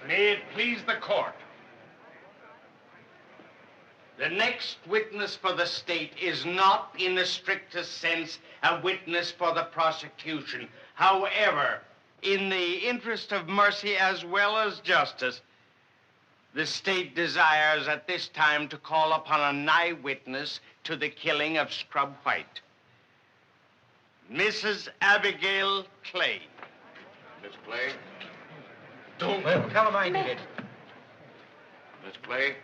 May it please the court. The next witness for the state is not, in the strictest sense, a witness for the prosecution. However, in the interest of mercy as well as justice, the state desires at this time to call upon an eyewitness to the killing of Scrub White. Mrs. Abigail Clay. Miss Clay? Don't tell him I did it. Miss Clay?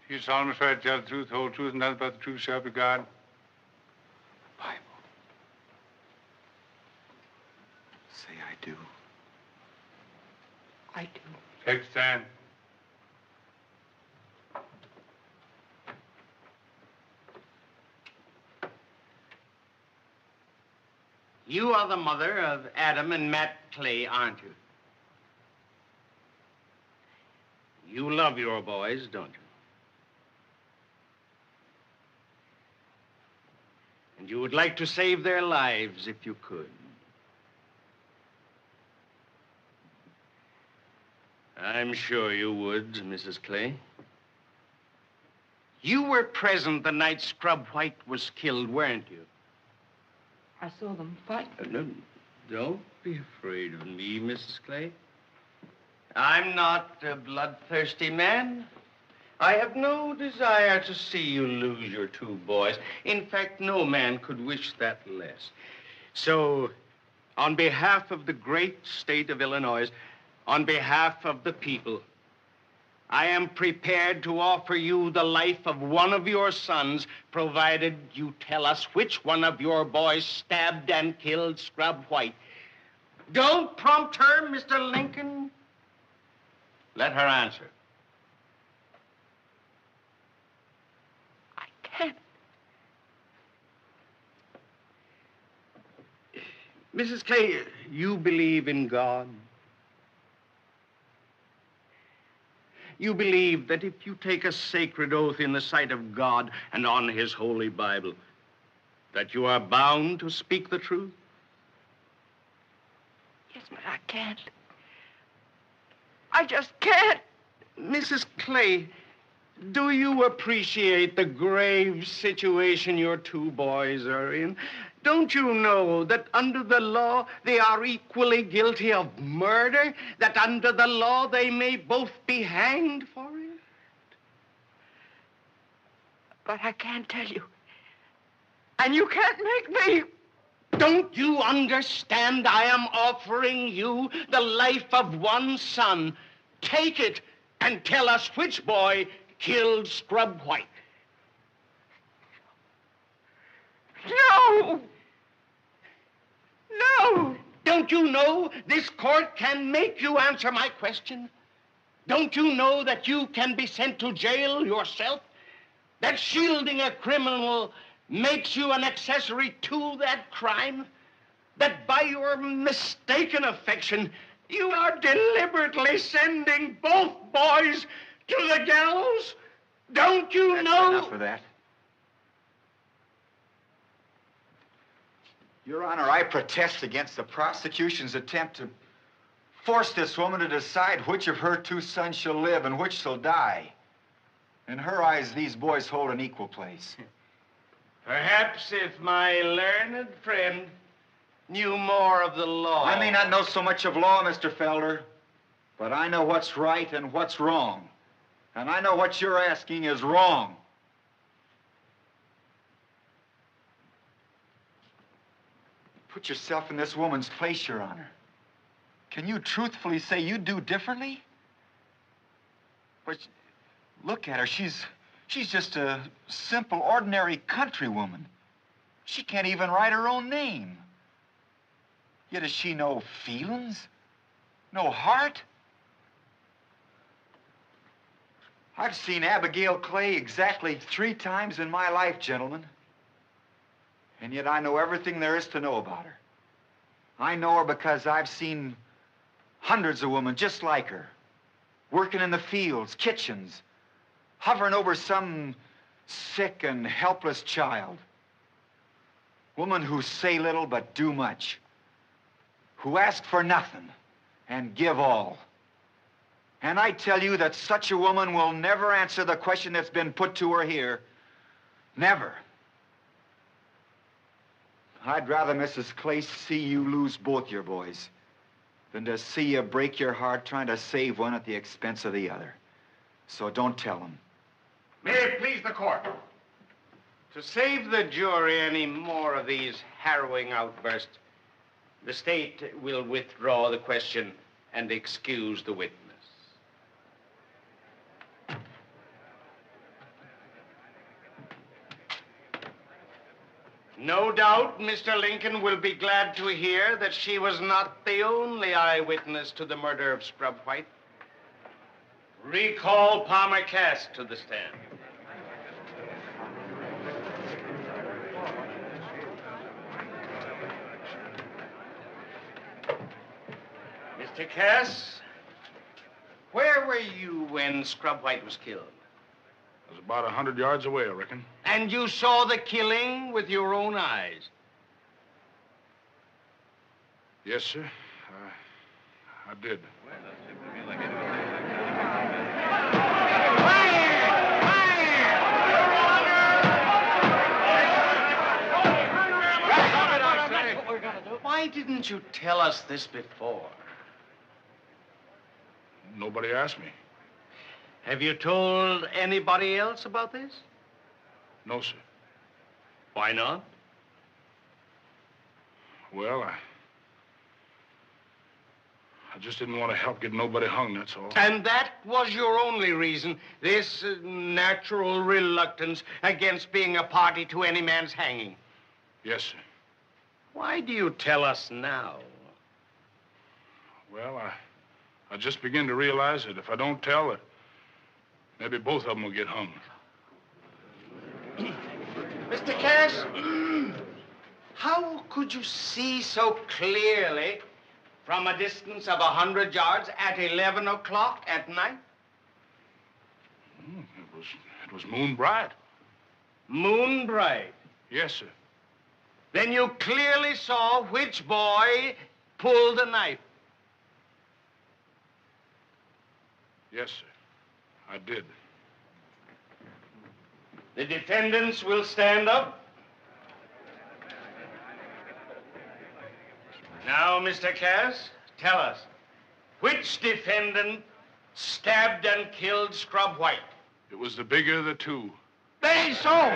You solemnly swear to tell the truth, the whole truth, and nothing but the truth, shall be God. Bible. Say I do. I do. Take a stand. You are the mother of Adam and Matt Clay, aren't you? You love your boys, don't you? And you would like to save their lives if you could. I'm sure you would, Mrs. Clay. You were present the night Scrub White was killed, weren't you? I saw them fight. No, don't be afraid of me, Mrs. Clay. I'm not a bloodthirsty man. I have no desire to see you lose your two boys. In fact, no man could wish that less. So, on behalf of the great state of Illinois, on behalf of the people, I am prepared to offer you the life of one of your sons, provided you tell us which one of your boys stabbed and killed Scrub White. Don't prompt her, Mr. Lincoln. Let her answer. I can't. Mrs. Clay, you believe in God? You believe that if you take a sacred oath in the sight of God and on his holy Bible, that you are bound to speak the truth? Yes, but I can't. I just can't. Mrs. Clay, do you appreciate the grave situation your two boys are in? Don't you know that under the law they are equally guilty of murder? That under the law they may both be hanged for it? But I can't tell you. And you can't make me. Don't you understand? I am offering you the life of one son. Take it and tell us which boy killed Scrub White. No! No! Don't you know this court can make you answer my question? Don't you know that you can be sent to jail yourself? That shielding a criminal makes you an accessory to that crime? That by your mistaken affection, you are deliberately sending both boys to the gallows? Don't you know? Enough of that. Your Honor, I protest against the prosecution's attempt to force this woman to decide which of her two sons shall live and which shall die. In her eyes, these boys hold an equal place. Perhaps if my learned friend knew more of the law. I may not know so much of law, Mr. Felder, but I know what's right and what's wrong. And I know what you're asking is wrong. Put yourself in this woman's place, Your Honor. Can you truthfully say you'd do differently? But look at her. She's just a simple, ordinary countrywoman. She can't even write her own name. Yet has she no feelings? No heart? I've seen Abigail Clay exactly 3 times in my life, gentlemen. And yet I know everything there is to know about her. I know her because I've seen hundreds of women just like her, working in the fields, kitchens, hovering over some sick and helpless child. Women who say little but do much, who ask for nothing and give all. And I tell you that such a woman will never answer the question that's been put to her here. Never. I'd rather, Mrs. Clay, see you lose both your boys than to see you break your heart trying to save one at the expense of the other. So don't tell them. May it please the court. To save the jury any more of these harrowing outbursts, the state will withdraw the question and excuse the witness. No doubt Mr. Lincoln will be glad to hear that she was not the only eyewitness to the murder of Scrub White. Recall Palmer Cass to the stand. Mr. Cass, where were you when Scrub White was killed? It was about 100 yards away, I reckon. And you saw the killing with your own eyes? Yes, sir. I did. Why didn't you tell us this before? Nobody asked me. Have you told anybody else about this? No, sir. Why not? Well, I just didn't want to help get nobody hung, that's all. And that was your only reason, this natural reluctance against being a party to any man's hanging? Yes, sir. Why do you tell us now? Well, I just begin to realize that if I don't tell, maybe both of them will get hung. Mr. Cass, how could you see so clearly from a distance of 100 yards at 11 o'clock at night? It was moon bright. Moon bright? Yes, sir. Then you clearly saw which boy pulled the knife. Yes, sir. I did. The defendants will stand up. Now, Mr. Cass, tell us, which defendant stabbed and killed Scrub White? It was the bigger of the two. They so.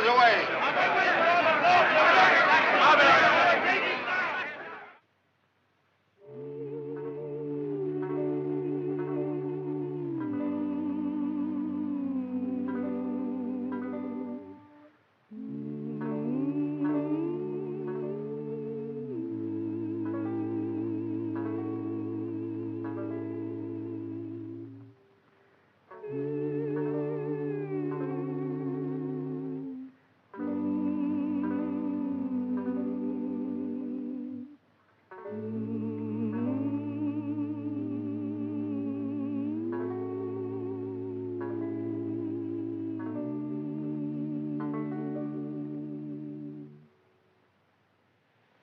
away.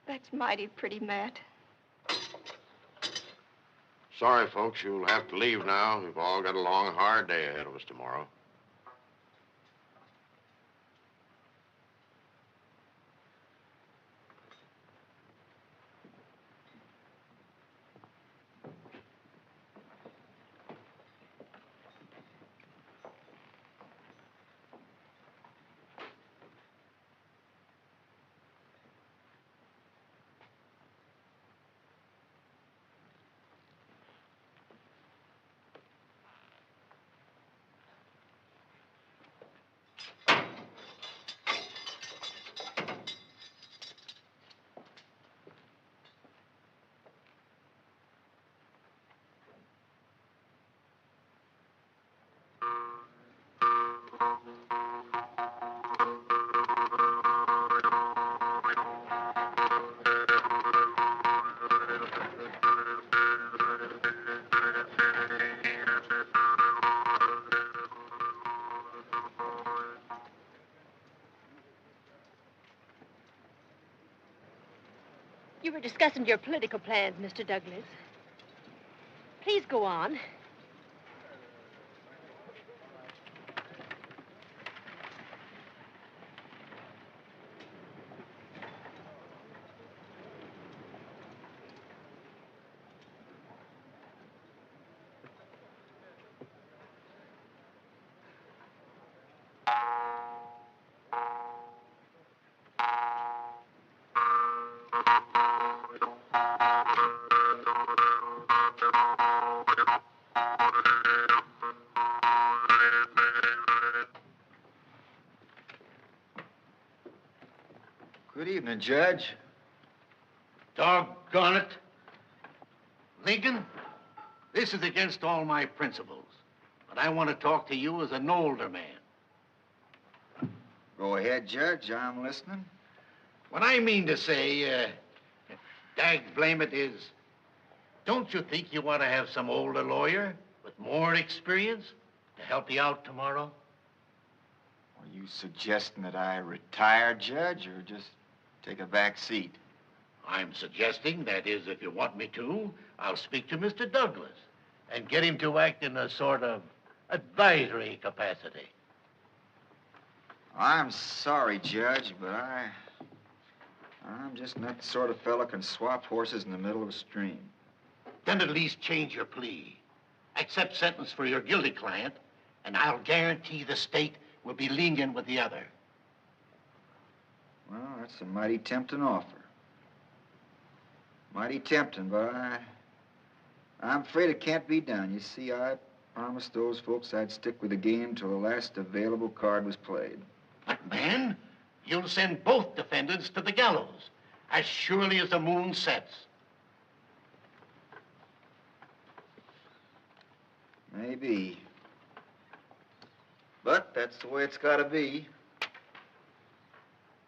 That's mighty pretty, Matt. Sorry, folks, you'll have to leave now. We've all got a long, hard day ahead of us tomorrow. You were discussing your political plans, Mr. Douglas. Please go on. Good evening, Judge. Doggone it. Lincoln, this is against all my principles, but I want to talk to you as an older man. Go ahead, Judge. I'm listening. What I mean to say, dag blame it, is, don't you think you want to have some older lawyer with more experience to help you out tomorrow? Are you suggesting that I retire, Judge, or just take a back seat? I'm suggesting, that is, if you want me to, I'll speak to Mr. Douglas and get him to act in a sort of advisory capacity. I'm sorry, Judge, but I'm just not the sort of fellow can swap horses in the middle of a stream. Then at least change your plea. Accept sentence for your guilty client, and I'll guarantee the state will be lenient with the other. Well, that's a mighty tempting offer. Mighty tempting, but I'm afraid it can't be done. You see, I promised those folks I'd stick with the game till the last available card was played. But, man, you'll send both defendants to the gallows, as surely as the moon sets. Maybe. But that's the way it's got to be.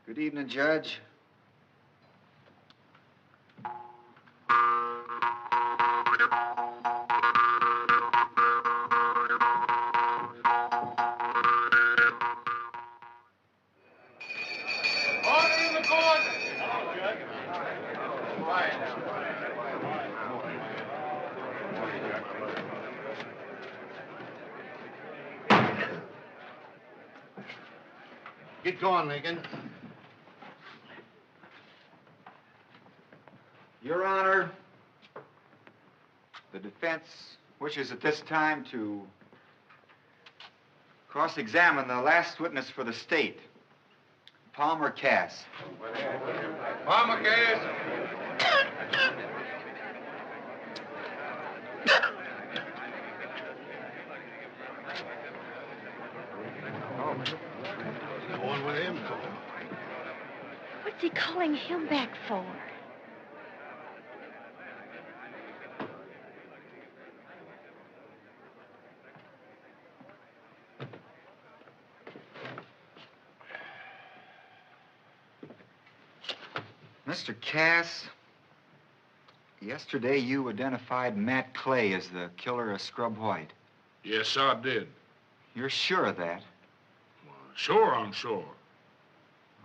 Good evening, Judge. Order in the court. Get going, Lincoln. Your Honor, the defense wishes at this time to cross-examine the last witness for the state, Palmer Cass. Palmer Cass. Going with him for? What's he calling him back for? Mr. Cass, yesterday you identified Matt Clay as the killer of Scrub White. Yes, I did. You're sure of that? Sure, I'm sure.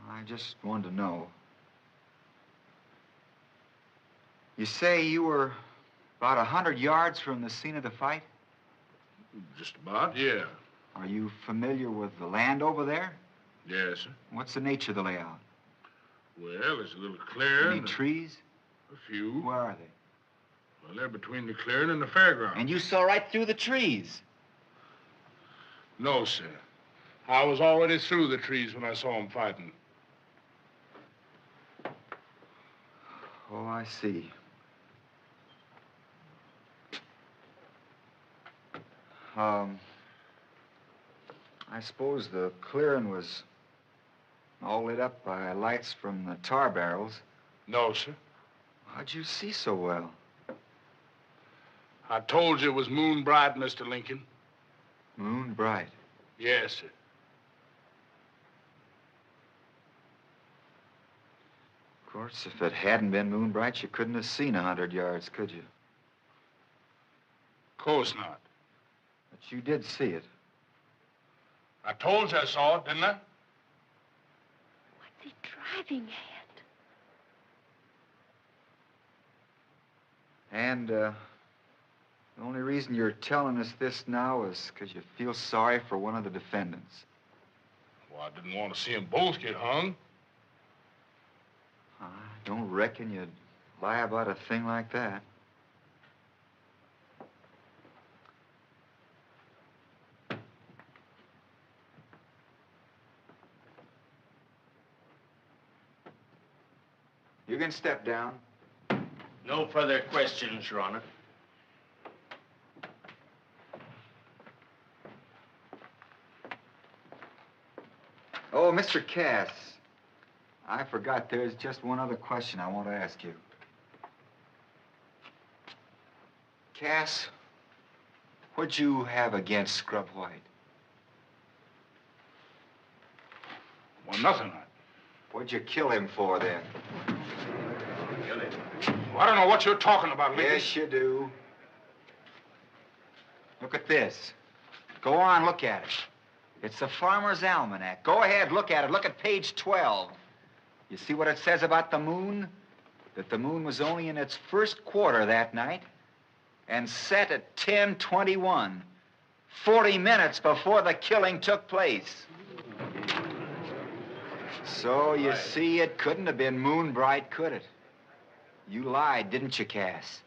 I just wanted to know. You say you were about 100 yards from the scene of the fight? Just about, yeah. Are you familiar with the land over there? Yes, sir. What's the nature of the layout? Well, there's a little clearing. Any trees? A few. Where are they? Well, they're between the clearing and the fairground. And you saw right through the trees? No, sir. I was already through the trees when I saw them fighting. Oh, I see. I suppose the clearing was all lit up by lights from the tar barrels. No, sir. How'd you see so well? I told you it was moon bright, Mr. Lincoln. Moon bright? Yes, sir. Of course, if it hadn't been moon bright, you couldn't have seen 100 yards, could you? Of course not. But you did see it. I told you I saw it, didn't I? What's he driving at? And, the only reason you're telling us this now is because you feel sorry for one of the defendants. Well, I didn't want to see them both get hung. I don't reckon you'd lie about a thing like that. You can step down. No further questions, Your Honor. Oh, Mr. Cass, I forgot there's just one other question I want to ask you. Cass, what'd you have against Scrub White? Well, nothing. What'd you kill him for, then? Kill him? Well, I don't know what you're talking about, Lincoln. Yes, you do. Look at this. Go on, look at it. It's the Farmer's Almanac. Go ahead, look at it. Look at page 12. You see what it says about the moon? That the moon was only in its first quarter that night and set at 10:21, 40 minutes before the killing took place. So, you see, it couldn't have been moon bright, could it? You lied, didn't you, Cass?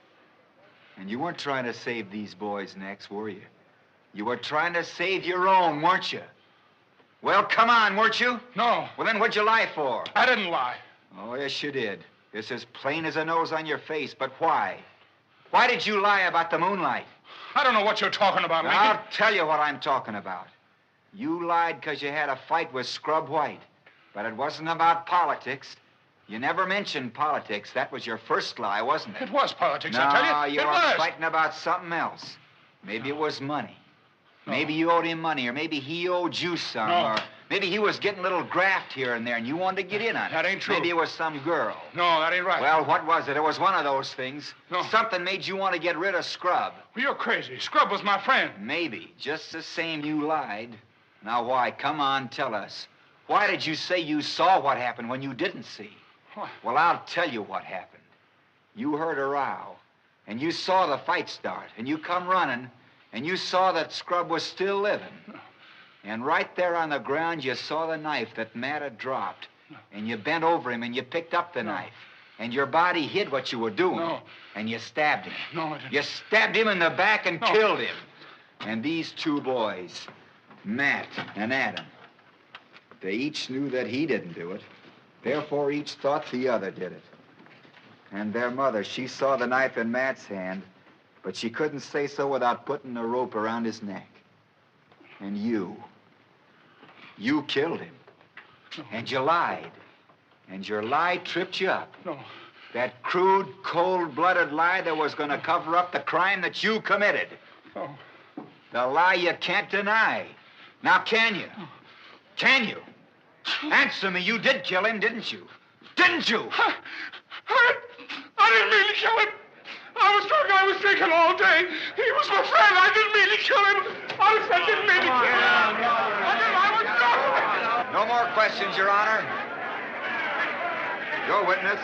And you weren't trying to save these boys' necks, were you? You were trying to save your own, weren't you? Well, come on, weren't you? No. Well, then what'd you lie for? I didn't lie. Oh, yes, you did. It's as plain as a nose on your face, but why? Why did you lie about the moonlight? I don't know what you're talking about, Lincoln. I'll tell you what I'm talking about. You lied because you had a fight with Scrub White, but it wasn't about politics. You never mentioned politics. That was your first lie, wasn't it? It was politics, no, I tell you. you It were was. fighting about something else. Maybe it was money. No. Maybe you owed him money, or maybe he owed you some, or maybe he was getting a little graft here and there, and you wanted to get in on it. That ain't true. Maybe it was some girl. No, that ain't right. Well, what was it? It was one of those things. No. Something made you want to get rid of Scrub. Well, you're crazy. Scrub was my friend. Maybe. Just the same, you lied. Now, why? Come on, tell us. Why did you say you saw what happened when you didn't see? What? Well, I'll tell you what happened. You heard a row, and you saw the fight start, and you come running, and you saw that Scrub was still living. And right there on the ground, you saw the knife that Matt had dropped. And you bent over him, and you picked up the knife. And your body hid what you were doing. No. And you stabbed him. No, I didn't. You stabbed him in the back and killed him. And these two boys, Matt and Adam, They each knew that he didn't do it. Therefore, each thought the other did it. And their mother, she saw the knife in Matt's hand, but she couldn't say so without putting a rope around his neck. And you killed him. No. And you lied. And your lie tripped you up. No. That crude, cold-blooded lie that was going to cover up the crime that you committed. No. The lie you can't deny. Now, can you? No. Can you? Answer me. You did kill him, didn't you? Didn't you? I didn't mean to kill him. I was drunk. I was drinking all day. He was my friend. I didn't mean to kill him. Honest, I didn't mean to kill him. I was drunk. No more questions, Your Honor. Your witness.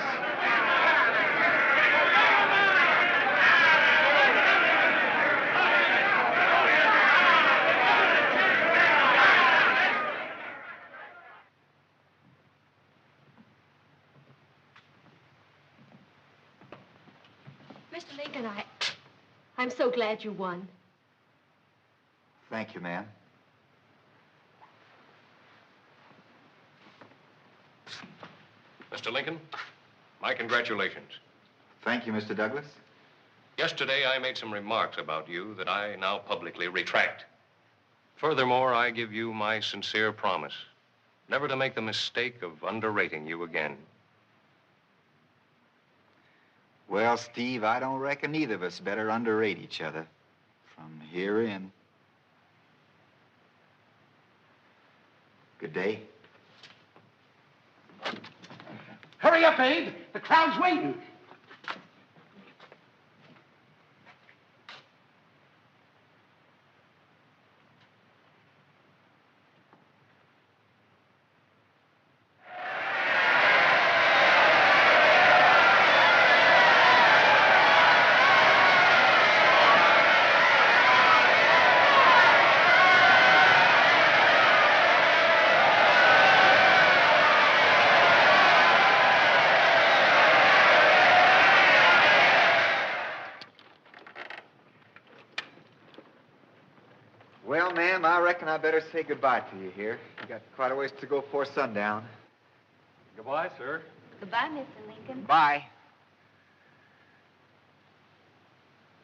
Mr. Lincoln, I'm so glad you won. Thank you, ma'am. Mr. Lincoln, my congratulations. Thank you, Mr. Douglas. Yesterday, I made some remarks about you that I now publicly retract. Furthermore, I give you my sincere promise never to make the mistake of underrating you again. Well, Steve, I don't reckon either of us better underrate each other from here in. Good day. Hurry up, Abe. The crowd's waiting. Well, ma'am, I reckon I better say goodbye to you here. You got quite a ways to go before sundown. Goodbye, sir. Goodbye, Mr. Lincoln. Bye.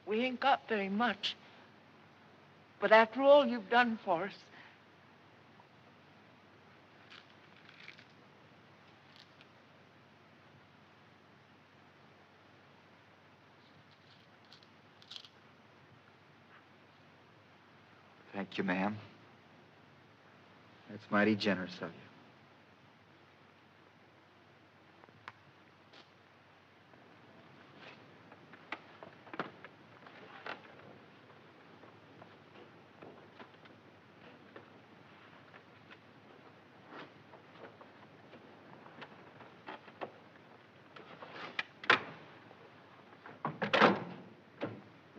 We ain't got very much. But after all you've done for us, Thank you, ma'am. That's mighty generous of you.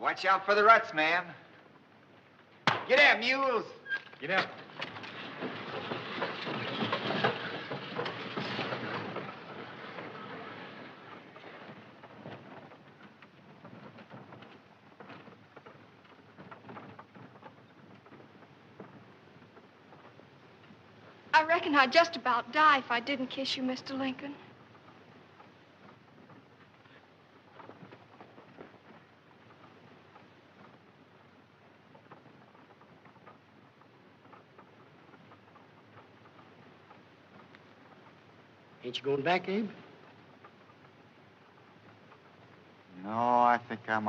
Watch out for the ruts, ma'am. Get out, mules. Get out. I reckon I'd just about die if I didn't kiss you, Mr. Lincoln. Ain't you going back, Abe? No, I think I might.